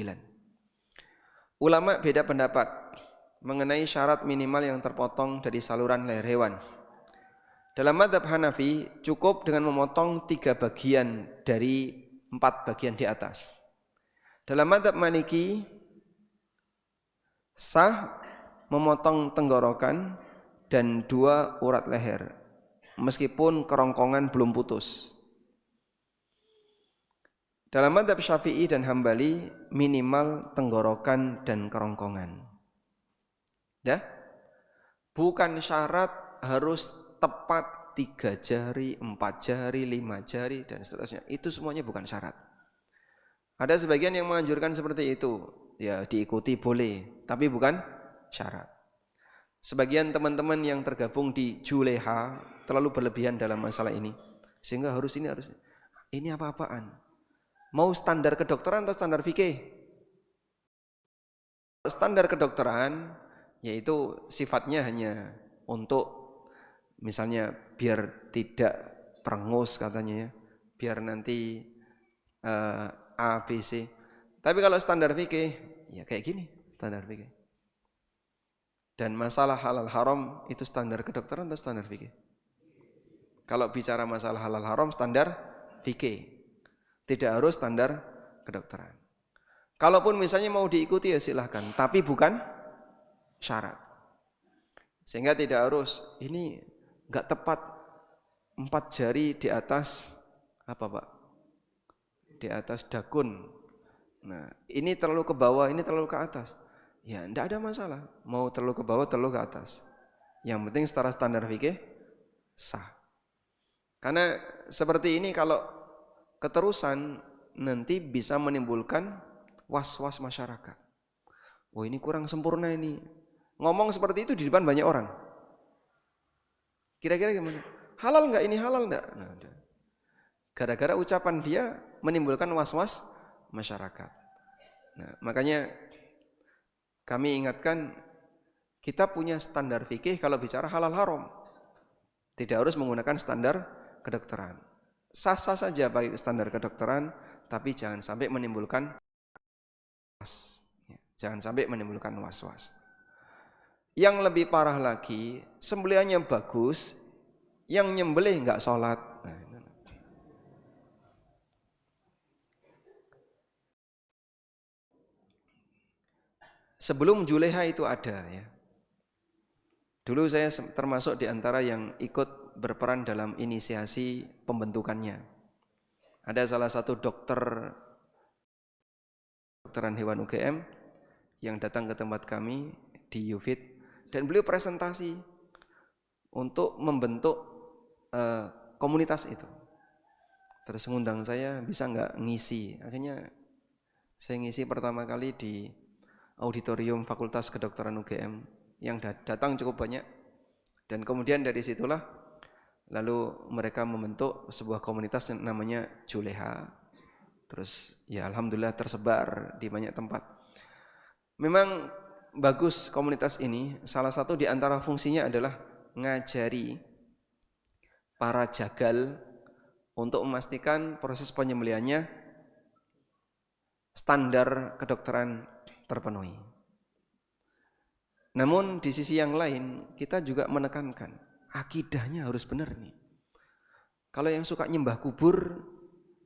Ulama beda pendapat mengenai syarat minimal yang terpotong dari saluran leher hewan. Dalam mazhab Hanafi cukup dengan memotong 3 bagian dari 4 bagian di atas. Dalam mazhab Maliki sah memotong tenggorokan dan 2 urat leher meskipun kerongkongan belum putus. Dalam mazhab Syafi'i dan Hambali minimal tenggorokan dan kerongkongan. Dah? Bukan syarat harus tepat 3 jari, 4 jari, 5 jari dan seterusnya. Itu semuanya bukan syarat. Ada sebagian yang menganjurkan seperti itu. Ya diikuti boleh, tapi bukan syarat. Sebagian teman-teman yang tergabung di Juleha terlalu berlebihan dalam masalah ini. Sehingga harus ini, harus ini apa-apaan. Mau standar kedokteran atau standar fikih? Standar kedokteran yaitu sifatnya hanya untuk misalnya biar tidak perengus katanya ya, biar nanti A, B, C. Tapi kalau standar fikih ya kayak gini standar fikih. Dan masalah halal haram itu standar kedokteran atau standar fikih? Kalau bicara masalah halal haram standar fikih. Tidak harus standar kedokteran. Kalaupun misalnya mau diikuti ya silahkan, tapi bukan syarat. Sehingga tidak harus, ini enggak tepat 4 jari di atas apa Pak? Di atas dagun. Nah, ini terlalu ke bawah, ini terlalu ke atas. Ya, enggak ada masalah. Mau terlalu ke bawah, terlalu ke atas. Yang penting secara standar fikih sah. Karena seperti ini kalau keterusan nanti bisa menimbulkan was-was masyarakat. Oh ini kurang sempurna ini. Ngomong seperti itu di depan banyak orang. Kira-kira gimana? Halal enggak ini, halal enggak? Nah, gara-gara ucapan dia menimbulkan was-was masyarakat. Nah, makanya kami ingatkan kita punya standar fikih kalau bicara halal haram. Tidak harus menggunakan standar kedokteran. Sah-sah saja baik standar kedokteran, tapi jangan sampai menimbulkan was-was. Jangan sampai menimbulkan was-was. Yang lebih parah lagi, sembelihannya bagus, yang nyembelih nggak sholat. Nah, sebelum Juleha itu ada ya. Dulu saya termasuk di antara yang ikut berperan dalam inisiasi pembentukannya. Ada salah satu dokteran hewan UGM yang datang ke tempat kami di UFIT dan beliau presentasi untuk membentuk komunitas itu. Terus mengundang saya, bisa nggak ngisi? Akhirnya saya ngisi pertama kali di auditorium Fakultas Kedokteran UGM yang datang cukup banyak, dan kemudian dari situlah lalu mereka membentuk sebuah komunitas yang namanya Juleha. Terus ya alhamdulillah tersebar di banyak tempat. Memang bagus komunitas ini, salah satu di antara fungsinya adalah ngajari para jagal untuk memastikan proses penyembelihannya standar kedokteran terpenuhi. Namun di sisi yang lain kita juga menekankan akidahnya harus benar nih. Kalau yang suka nyembah kubur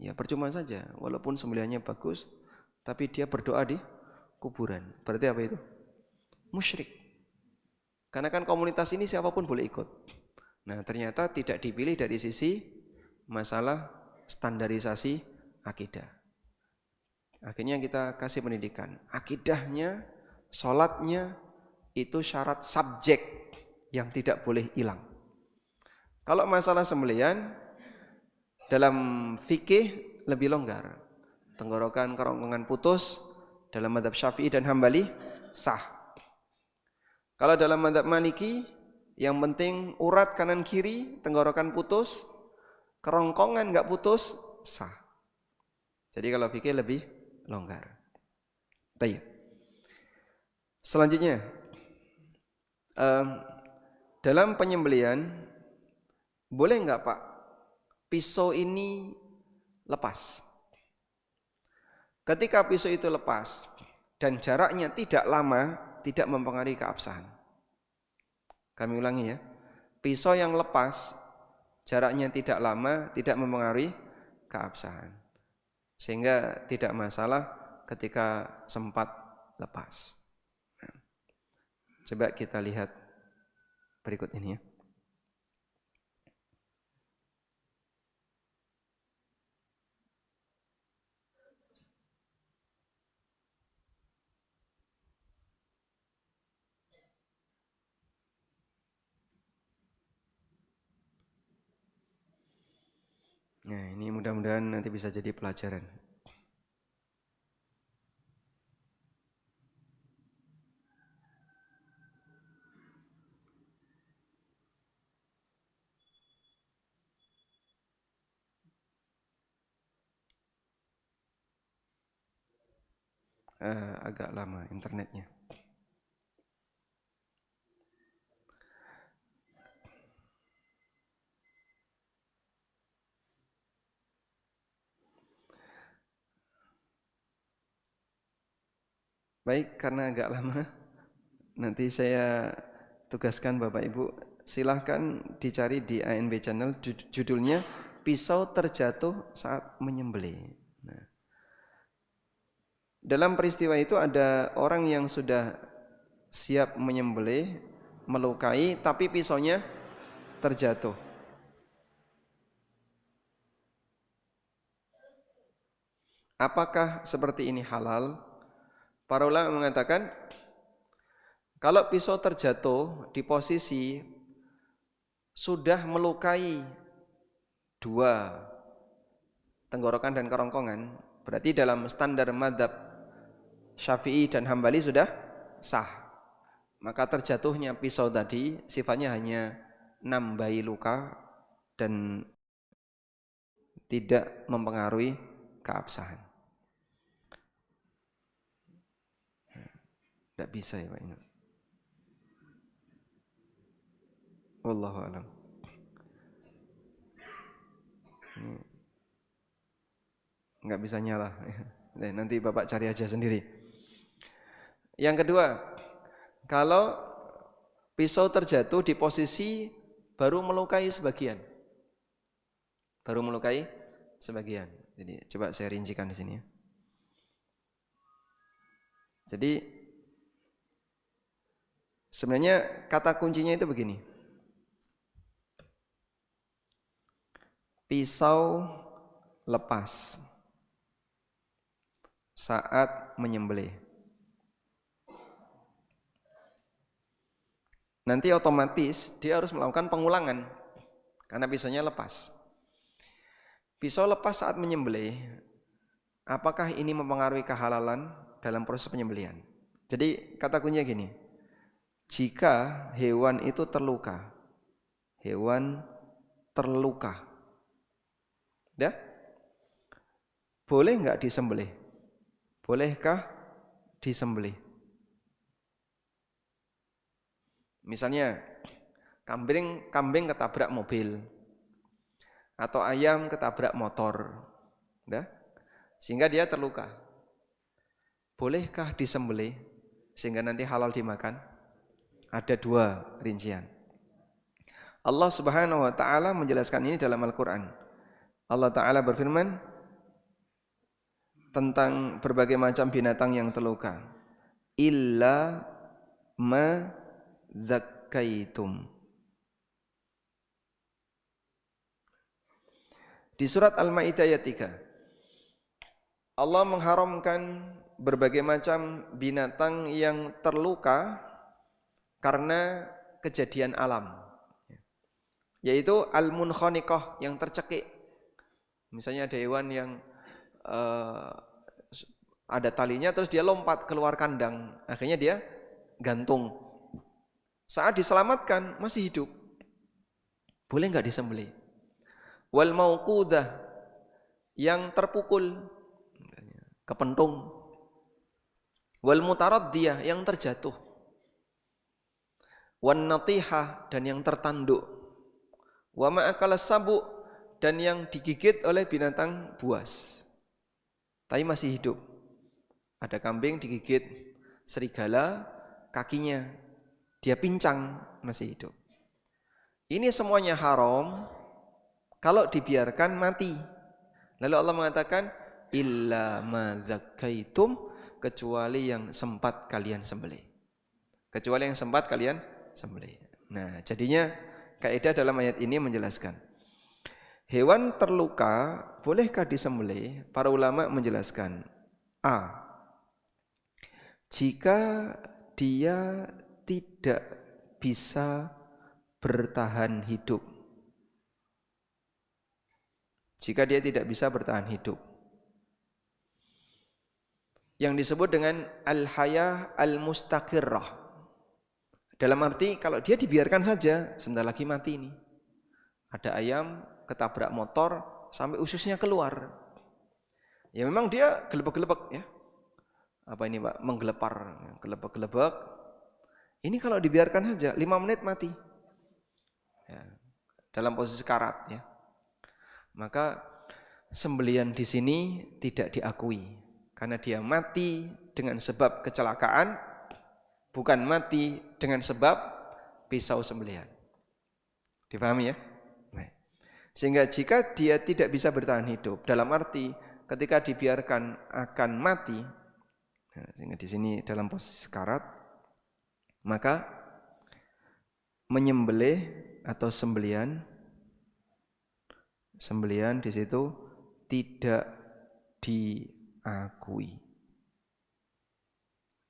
ya percuma saja, walaupun sembelihannya bagus tapi dia berdoa di kuburan. Berarti apa itu? Musyrik. Karena kan komunitas ini siapapun boleh ikut. Nah, ternyata tidak dipilih dari sisi masalah standarisasi akidah. Akhirnya kita kasih pendidikan. Akidahnya, sholatnya itu syarat subjek yang tidak boleh hilang. Kalau masalah sembelihan dalam fikih lebih longgar. Tenggorokan kerongkongan putus dalam mazhab Syafi'i dan Hambali sah. Kalau dalam mazhab Maliki yang penting urat kanan kiri tenggorokan putus, kerongkongan enggak putus sah. Jadi kalau fikih lebih longgar. Baik. Selanjutnya dalam penyembelihan boleh enggak Pak pisau ini lepas? Ketika pisau itu lepas dan jaraknya tidak lama, tidak mempengaruhi keabsahan. Kami ulangi ya. Pisau yang lepas, jaraknya tidak lama, tidak mempengaruhi keabsahan. Sehingga tidak masalah ketika sempat lepas. Nah, coba kita lihat berikut ini ya. Nah, ini mudah-mudahan nanti bisa jadi pelajaran. Agak lama internetnya. Baik, karena agak lama, nanti saya tugaskan Bapak Ibu, silahkan dicari di ANB Channel, judulnya Pisau Terjatuh Saat Menyembelih. Nah, dalam peristiwa itu ada orang yang sudah siap menyembelih, melukai, tapi pisaunya terjatuh. Apakah seperti ini halal? Para ulama mengatakan kalau pisau terjatuh di posisi sudah melukai dua tenggorokan dan kerongkongan, berarti dalam standar mazhab Syafi'i dan Hambali sudah sah. Maka terjatuhnya pisau tadi sifatnya hanya nambahi luka dan tidak mempengaruhi keabsahan. Tidak bisa ya Pak ini. Wallahu a'lam. Nggak bisa nyala. Nanti Bapak cari aja sendiri. Yang kedua, kalau Pisau terjatuh di posisi baru melukai sebagian. Baru melukai sebagian. Jadi coba saya rincikan di sini ya. Jadi sebenarnya kata kuncinya itu begini. Pisau lepas saat menyembelih. Nanti otomatis dia harus melakukan pengulangan karena pisaunya lepas. Pisau lepas saat menyembelih, apakah ini mempengaruhi kehalalan dalam proses penyembelihan? Jadi kata kuncinya gini, jika hewan itu terluka, ya, boleh nggak disembelih? Bolehkah disembelih? Misalnya kambing ketabrak mobil atau ayam ketabrak motor, ya, sehingga dia terluka. Bolehkah disembelih sehingga nanti halal dimakan? Ada dua rincian. Allah Subhanahu wa taala menjelaskan ini dalam Al-Qur'an. Allah taala berfirman tentang berbagai macam binatang yang terluka. Illa ma zakkaitum. Di surat Al-Maidah ayat 3. Allah mengharamkan berbagai macam binatang yang terluka karena kejadian alam. Yaitu al-munkhaniqah, yang tercekik. Misalnya ada hewan yang ada talinya terus dia lompat keluar kandang, akhirnya dia gantung. Saat diselamatkan masih hidup, boleh nggak disembelih? Wal mauqudah, yang terpukul, kepentung. Wal mutaraddiyah, yang terjatuh. Wan natihah, dan yang tertanduk. Wa ma'akalas sabu, dan yang digigit oleh binatang buas tapi masih hidup. Ada kambing digigit serigala, kakinya dia pincang, masih hidup. Ini semuanya haram kalau dibiarkan mati. Lalu Allah mengatakan illa ma zakkaitum, kecuali yang sempat kalian sembelih. Kecuali yang sempat kalian sembelih. Nah, jadinya kaidah dalam ayat ini menjelaskan hewan terluka bolehkah disembelih? Para ulama menjelaskan A, jika dia tidak bisa bertahan hidup. Jika dia tidak bisa bertahan hidup, yang disebut dengan al-hayah al-mustaqirrah. Dalam arti kalau dia dibiarkan saja, sebentar lagi mati ini. Ada ayam ketabrak motor sampai ususnya keluar. Ya memang dia gelebek-gelebek ya. Apa ini Pak? Menggelepar, gelebek-gelebek. Ini kalau dibiarkan saja 5 menit mati. Ya, dalam posisi karat ya. Maka sembelian di sini tidak diakui karena dia mati dengan sebab kecelakaan, bukan mati dengan sebab pisau sembelihan. Dipahami ya? Sehingga jika dia tidak bisa bertahan hidup, dalam arti ketika dibiarkan akan mati, sehingga di sini dalam posisi sekarat, maka menyembelih atau sembelian di situ tidak diakui.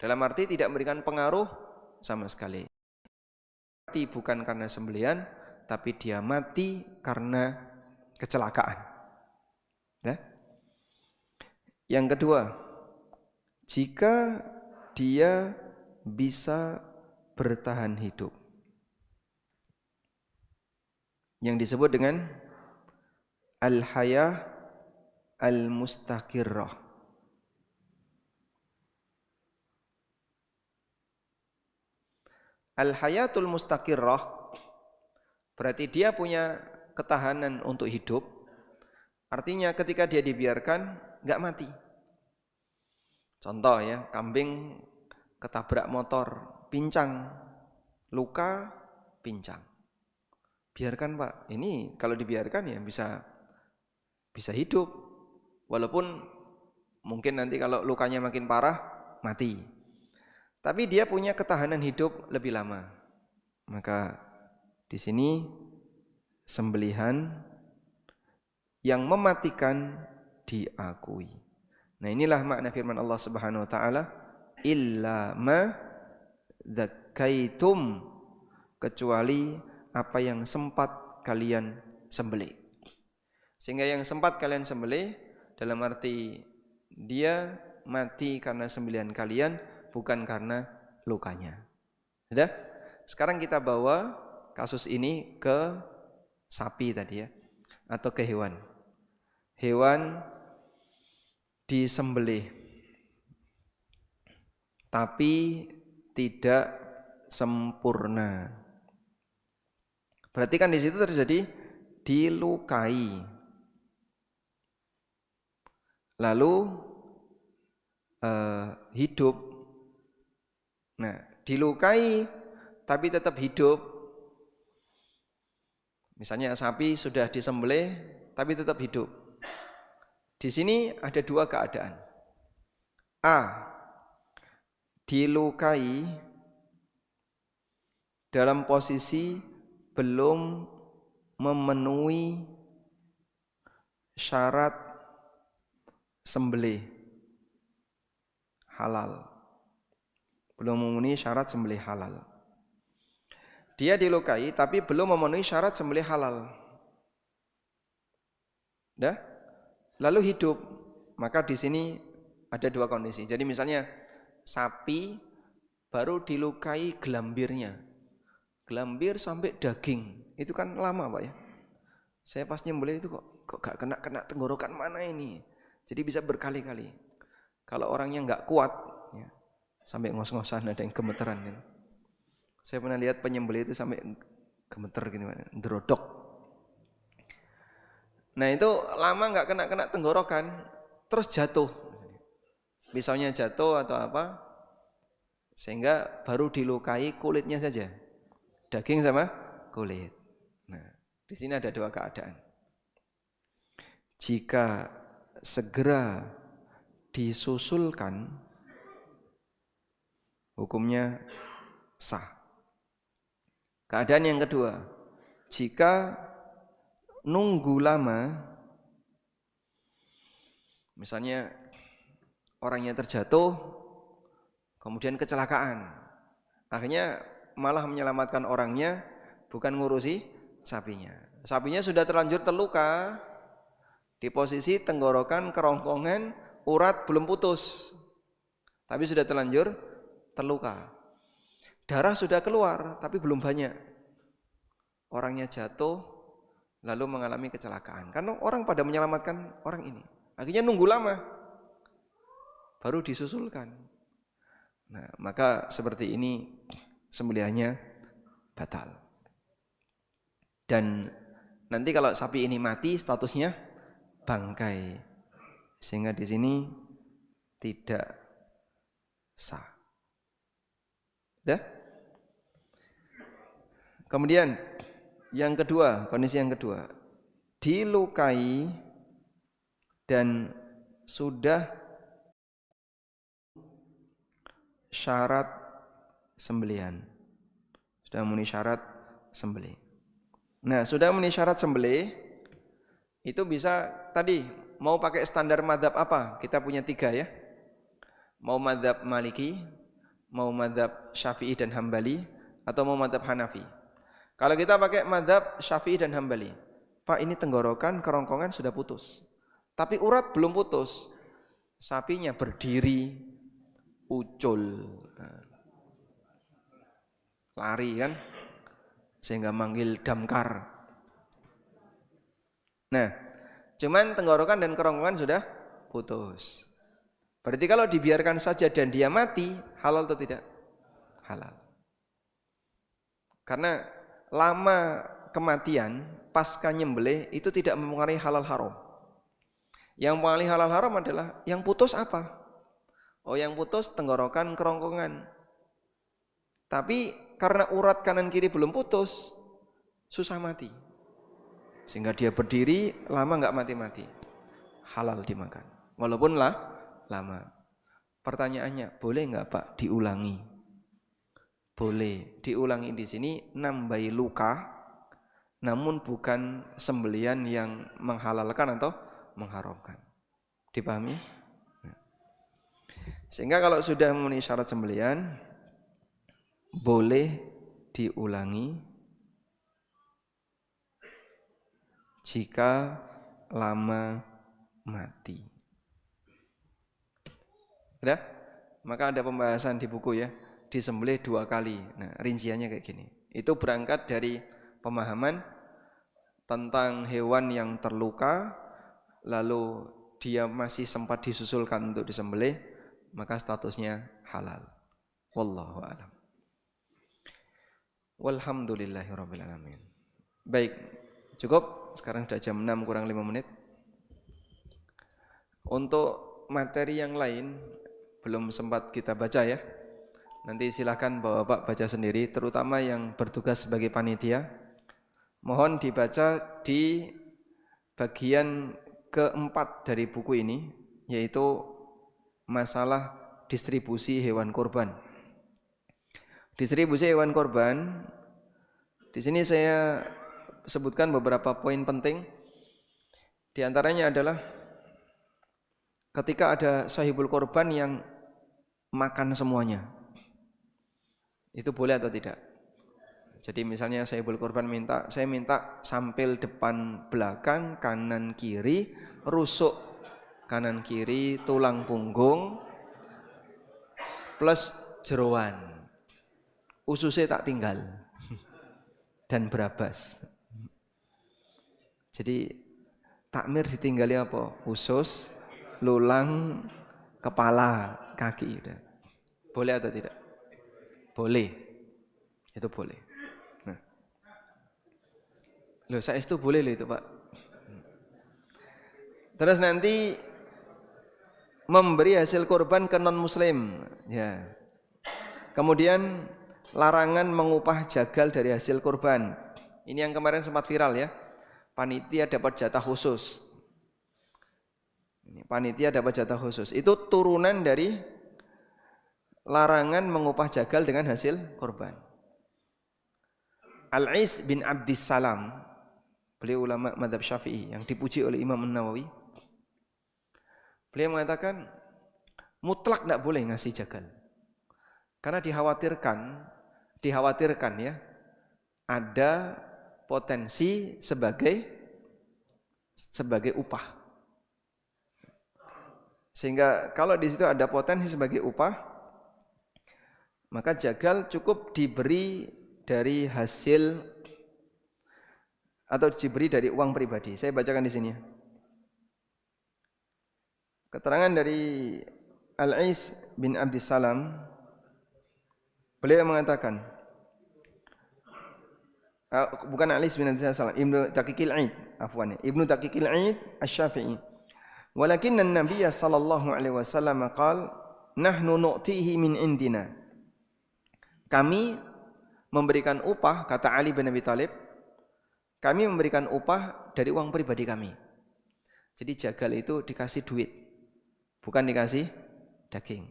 Dalam arti tidak memberikan pengaruh sama sekali. Mati bukan karena sembelian, tapi dia mati karena kecelakaan. Ya. Yang kedua, jika dia bisa bertahan hidup, yang disebut dengan al-hayah al-mustaqirrah. Al-hayatul mustaqirrah berarti dia punya ketahanan untuk hidup. Artinya ketika dia dibiarkan enggak mati. Contoh ya, kambing ketabrak motor, pincang. luka, pincang. Biarkan Pak, ini kalau dibiarkan ya bisa hidup. Walaupun mungkin nanti kalau lukanya makin parah, mati. Tapi dia punya ketahanan hidup lebih lama. Maka di sini sembelihan yang mematikan diakui. Nah, inilah makna firman Allah Subhanahu wa taala, illa ma dzakaitum, kecuali apa yang sempat kalian sembelih. Sehingga yang sempat kalian sembelih dalam arti dia mati karena sembelihan kalian, bukan karena lukanya. Sudah? Sekarang kita bawa kasus ini ke sapi tadi ya, atau ke hewan. Hewan disembelih, tapi tidak sempurna. Berarti kan di situ terjadi dilukai. Lalu hidup. Nah, dilukai tapi tetap hidup. Misalnya sapi sudah disembelih tapi tetap hidup. Di sini ada dua keadaan. A, dilukai dalam posisi belum memenuhi syarat sembelih halal. Belum memenuhi syarat sembelih halal. Dia dilukai tapi belum memenuhi syarat sembelih halal. Dah? Lalu hidup. Maka di sini ada dua kondisi. Jadi misalnya sapi baru dilukai gelambirnya. Gelambir sampai daging. Itu kan lama, Pak ya. Saya pas nyembelih itu kok gak kena tenggorokan mana ini. Jadi bisa berkali-kali. Kalau orangnya nggak kuat ya, sampai ngos-ngosan, ada yang gemeteran gitu. Saya pernah lihat penyembelih itu sampai gemeter gini, drodok. Nah itu lama nggak kena tenggorokan, terus jatuh, misalnya jatuh atau apa, sehingga baru dilukai kulitnya saja, daging sama kulit. Nah di sini ada dua keadaan. Jika segera disusulkan, hukumnya sah. Keadaan yang kedua, jika nunggu lama, misalnya orangnya terjatuh, kemudian kecelakaan, akhirnya malah menyelamatkan orangnya, bukan ngurusi sapinya. Sapinya sudah terlanjur terluka, di posisi tenggorokan, kerongkongan, urat belum putus, tapi sudah terlanjur terluka. Darah sudah keluar, tapi belum banyak. Orangnya jatuh, lalu mengalami kecelakaan. Karena orang pada menyelamatkan orang ini. Akhirnya nunggu lama, baru disusulkan. Nah, maka seperti ini sembelihannya batal. Dan nanti kalau sapi ini mati, statusnya bangkai. Sehingga di sini tidak sah. Dah? Kemudian yang kedua, kondisi yang kedua, dilukai dan sudah syarat sembelihan. Sudah memenuhi syarat sembelih. Nah, sudah memenuhi syarat sembelih, itu bisa tadi mau pakai standar mazhab apa? Kita punya 3 ya. Mau mazhab Maliki, mau mazhab Syafi'i dan Hambali, atau mau mazhab Hanafi. Kalau kita pakai mazhab Syafi'i dan Hambali, Pak ini tenggorokan, kerongkongan sudah putus, tapi urat belum putus. Sapinya berdiri, ucul, lari kan, sehingga manggil damkar. Nah, cuman tenggorokan dan kerongkongan sudah putus. Berarti kalau dibiarkan saja dan dia mati, halal atau tidak? Halal. Karena lama kematian pasca nyembelih itu tidak mempengaruhi halal haram. Yang mempengaruhi halal haram adalah yang putus apa? Oh, yang putus tenggorokan, kerongkongan. Tapi karena urat kanan kiri belum putus, susah mati. Sehingga dia berdiri lama nggak mati-mati. Halal dimakan. Walaupun lama. Pertanyaannya, boleh nggak Pak diulangi? Boleh. Diulangi di sini nambahi luka, namun bukan sembelian yang menghalalkan atau mengharamkan. Dipahami? Sehingga kalau sudah memenuhi syarat sembelian, boleh diulangi jika lama mati. Udah? Maka ada pembahasan di buku ya, disembelih 2 kali. Nah, rinciannya kayak gini. Itu berangkat dari pemahaman tentang hewan yang terluka, lalu dia masih sempat disusulkan untuk disembelih, maka statusnya halal. Wallahu a'lam. Walhamdulillahirabbil alamin. Baik, cukup. Sekarang sudah jam 6 kurang 5 menit. Untuk materi yang lain belum sempat kita baca ya. Nanti silakan Bapak baca sendiri, terutama yang bertugas sebagai panitia. Mohon dibaca di bagian keempat dari buku ini, yaitu masalah distribusi hewan kurban. Distribusi hewan kurban, di sini saya sebutkan beberapa poin penting. Di antaranya adalah ketika ada sahibul kurban yang makan semuanya, itu boleh atau tidak? Jadi misalnya sahibul kurban saya minta sampil depan belakang, kanan kiri, rusuk kanan kiri, tulang punggung, plus jeroan. Ususnya tak tinggal dan berabas. Jadi takmir ditinggali apa? Usus, lulang, kepala, kaki. Boleh atau tidak? Boleh. Itu boleh. Nah. Loh, saya itu boleh loh itu Pak. Terus nanti memberi hasil kurban ke non muslim, ya. Kemudian larangan mengupah jagal dari hasil kurban. Ini yang kemarin sempat viral ya. Panitia dapat jatah khusus. Panitia dapat jatah khusus. Itu turunan dari larangan mengupah jagal dengan hasil kurban. Al-Is bin Abdissalam, beliau ulama mazhab Syafi'i yang dipuji oleh Imam An-Nawawi. Beliau mengatakan mutlak tidak boleh ngasih jagal. Karena dikhawatirkan ya, ada potensi sebagai upah. Sehingga kalau di situ ada potensi sebagai upah, maka jagal cukup diberi dari hasil atau diberi dari uang pribadi. Saya bacakan di sini. Keterangan dari Al-Is bin Abdissalam, beliau mengatakan, bukan Al-Is bin Abdissalam, Ibnu Daqiqil Aid, afwan, Ibnu Daqiqil Aid Asy-Syafi'i. Walakinna an-nabiy sallallahu alaihi wasallam qala, nahnu nu'tihi min indina. Kami memberikan upah, kata Ali bin Abi Thalib, kami memberikan upah dari uang pribadi kami. Jadi jagal itu dikasih duit, bukan dikasih daging.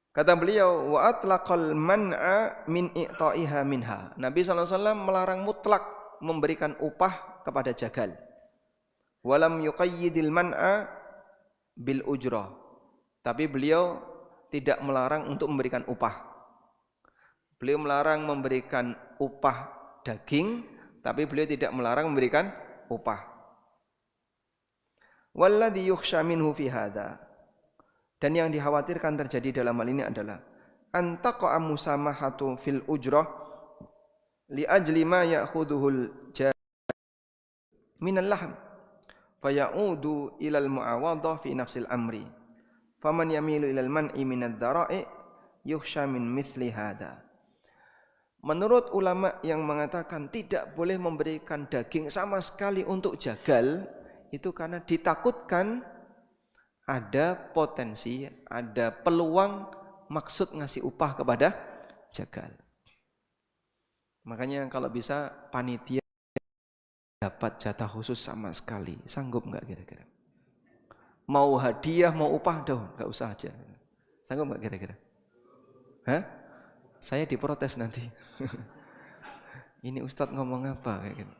Kata beliau, wa atlaqal man'a min i'ta'iha minha. Nabi SAW melarang mutlak memberikan upah kepada jagal. Walam yuqayyidil man'a bil ujrah. Tapi beliau tidak melarang untuk memberikan upah. Beliau melarang memberikan upah daging, tapi beliau tidak melarang memberikan upah. Walladhi yukhsha minhu fi hadha. Dan yang dikhawatirkan terjadi dalam hal ini adalah antaqa'a musamahatu fil ujrah li ajli ma ya'khuduhul minal lahm fayaudu ilal mu'awadah fi nafsil amri. Faman yamilu ilal man'i minadh dhara'i yukhsha min mithli hadha. Menurut ulama yang mengatakan tidak boleh memberikan daging sama sekali untuk jagal, itu karena ditakutkan ada potensi, ada peluang maksud ngasih upah kepada jagal. Makanya kalau bisa panitia dapat jatah khusus sama sekali. Sanggup nggak kira-kira? Mau hadiah, mau upah, nggak usah aja. Sanggup nggak kira-kira? Hah? Saya diprotes nanti. Ini Ustadz ngomong apa kayak gitu?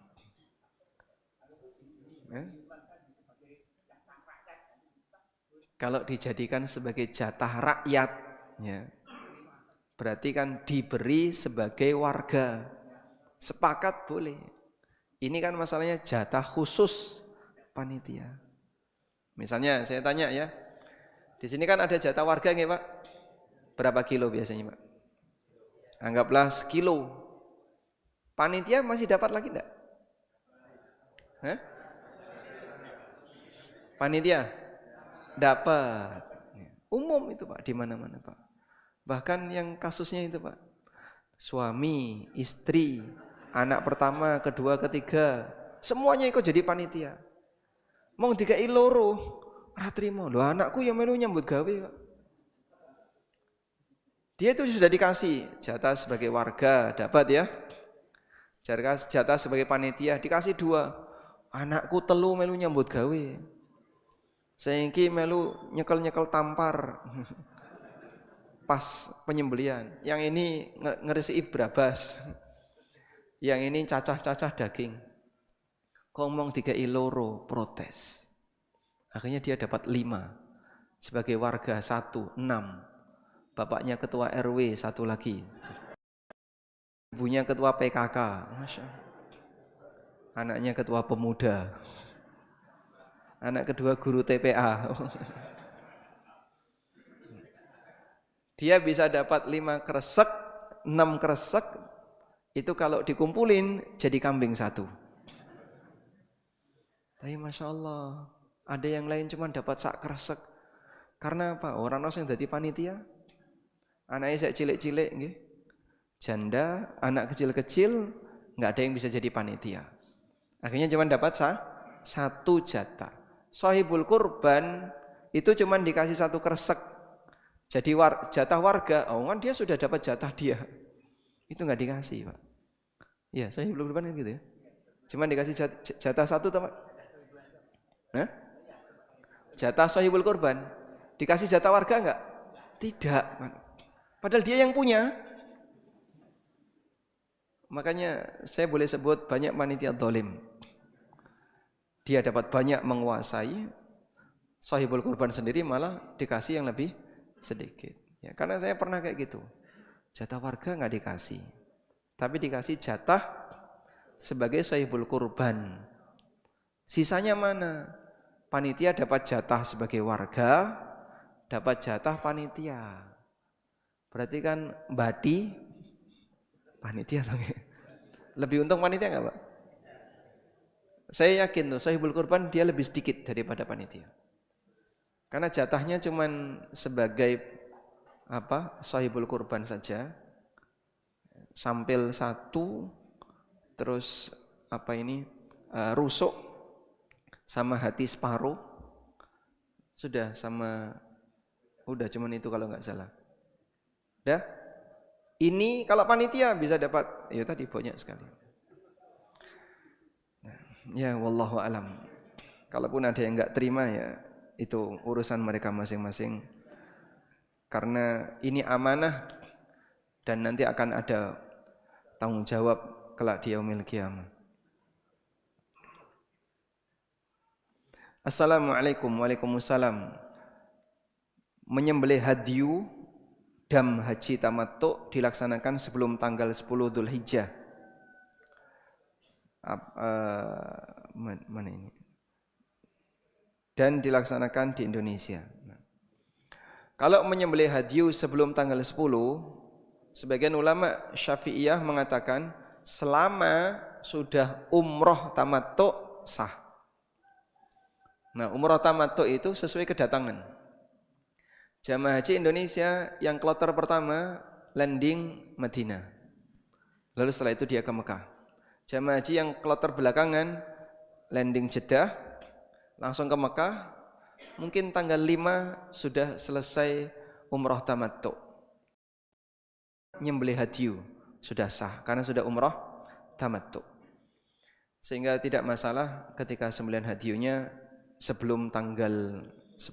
Kalau dijadikan sebagai jatah rakyat, ya, berarti kan diberi sebagai warga. Sepakat boleh. Ini kan masalahnya jatah khusus panitia. Misalnya saya tanya ya, di sini kan ada jatah warga nggih Pak? Berapa kilo biasanya Pak? Anggaplah sekilo. Panitia masih dapat lagi enggak? Hah? Panitia dapat. Umum itu Pak, di mana-mana Pak. Bahkan yang kasusnya itu Pak, suami, istri, anak pertama, kedua, ketiga, semuanya ikut jadi panitia. Mau dikai loro, ora trimo. Lho anakku yang melu nyambut gawe Pak. Dia itu sudah dikasih jatah sebagai warga, dapat ya. Jatah sebagai panitia dikasih 2. Anakku telu melu nyambut gawe. Saiki melu nyekel-nyekel tampar. Pas penyembelian. Yang ini ngeresi brabas. Yang ini cacah-cacah daging. Ngomong dikai loro, protes. Akhirnya dia dapat 5. Sebagai warga 1, 6. Bapaknya ketua RW 1 lagi. Ibunya ketua PKK. Masya Allah. Anaknya ketua pemuda. Anak kedua guru TPA. Dia bisa dapat 5 kresek, 6 kresek. Itu kalau dikumpulin jadi kambing 1. Tapi Masya Allah, ada yang lain cuma dapat sak kresek. Karena apa? Orang yang jadi panitia, anaknya saya cilik-cilik, gitu. Janda, anak kecil-kecil, nggak ada yang bisa jadi panitia. Akhirnya cuma dapat 1 jatah. Shahibul kurban itu cuma dikasih 1 kresek. Jadi jatah warga, oh kan dia sudah dapat jatah dia. Itu nggak dikasih Pak. Iya, shahibul kurban kan gitu ya. Cuma dikasih jatah 1 teman. Hah? Jatah shahibul kurban. Dikasih jatah warga enggak? Tidak. Padahal dia yang punya. Makanya saya boleh sebut banyak panitia dolim. Dia dapat banyak menguasai, shahibul kurban sendiri malah dikasih yang lebih sedikit. Ya, karena saya pernah kayak gitu. Jatah warga nggak dikasih, tapi dikasih jatah sebagai shahibul kurban. Sisanya mana? Panitia dapat jatah sebagai warga, dapat jatah panitia. Berarti kan badi panitia dong ya. Lebih untung panitia nggak Pak? Saya yakin tuh shahibul kurban dia lebih sedikit daripada panitia. Karena jatahnya cuman sebagai shahibul kurban saja. Sampil 1, terus rusuk sama hati separuh. Sudah udah cuman itu kalau nggak salah. Udah? Ini kalau panitia bisa dapat, ya tadi banyak sekali. Ya wallahu alam. Kalaupun ada yang enggak terima ya itu urusan mereka masing-masing. Karena ini amanah dan nanti akan ada tanggung jawab kelak di yaumil qiyamah. Assalamualaikum. Waalaikumsalam. Menyembelih hadyu dam haji tamattu dilaksanakan sebelum tanggal 10 Dzulhijjah. Mana ini? Dan dilaksanakan di Indonesia. Kalau menyembelih hadyu sebelum tanggal 10, sebagian ulama Syafi'iyah mengatakan selama sudah umroh tamattu sah. Nah, umroh tamattu itu sesuai kedatangan. Jamaah haji Indonesia yang kloter pertama landing Madinah. Lalu setelah itu dia ke Mekah. Jamaah haji yang kloter belakangan landing Jeddah, langsung ke Mekah. Mungkin tanggal 5 sudah selesai umroh tamattu, nyembelih hadyu sudah sah karena sudah umrah tamattu. Sehingga tidak masalah ketika sembelihan hadiahnya sebelum tanggal 10,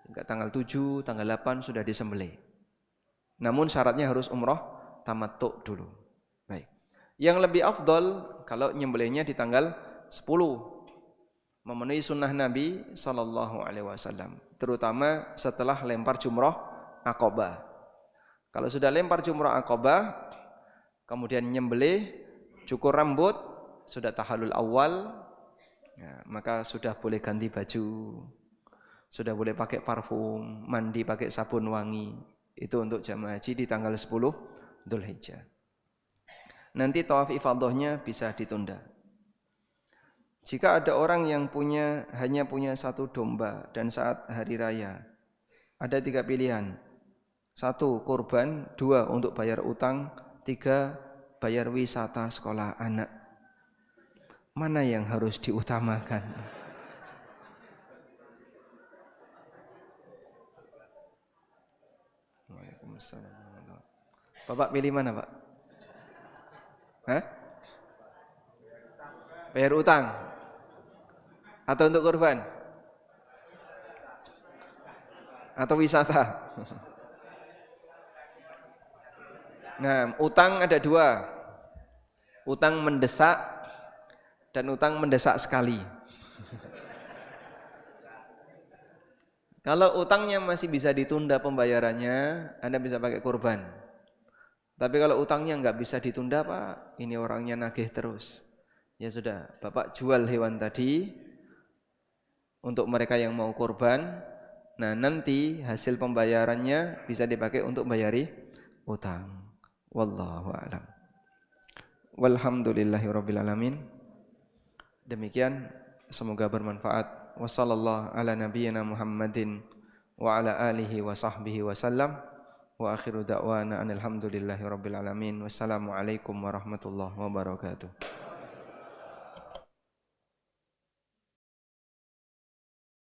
hingga tanggal 7, tanggal 8 sudah disembelih. Namun syaratnya harus umrah tamattu dulu. Baik. Yang lebih afdal kalau nyembelihnya di tanggal 10, memenuhi sunnah Nabi sallallahu alaihi wasallam, terutama setelah lempar jumrah Aqabah. Kalau sudah lempar jumrah Aqabah, kemudian nyembelih, cukur rambut, sudah tahallul awal, ya, maka sudah boleh ganti baju, sudah boleh pakai parfum, mandi pakai sabun wangi. Itu untuk jamaah haji di tanggal 10 Dzulhijjah. Nanti tawaf ifadahnya bisa ditunda. Jika ada orang yang hanya punya 1 domba dan saat hari raya, ada 3 pilihan. 1, kurban. 2, untuk bayar utang. 3, bayar wisata sekolah anak. Mana yang harus diutamakan? Waalaikumsalam. Bapak pilih mana, Pak? Hah? Bayar utang atau untuk kurban? Atau wisata? Nah, utang ada 2. Utang mendesak dan utang mendesak sekali. Kalau utangnya masih bisa ditunda pembayarannya, Anda bisa pakai kurban. Tapi kalau utangnya nggak bisa ditunda, Pak, ini orangnya nagih terus. Ya sudah, Bapak jual hewan tadi untuk mereka yang mau kurban. Nah, nanti hasil pembayarannya bisa dipakai untuk bayari utang. Wallahu a'lam. Walhamdulillahirabbil alamin. Demikian, semoga bermanfaat. Wassallallahu ala nabiyyina Muhammadin wa ala alihi wa sahbihi wasallam. Wa akhiru da'wana alhamdulillahirabbil alamin. Wassalamualaikum warahmatullahi wabarakatuh.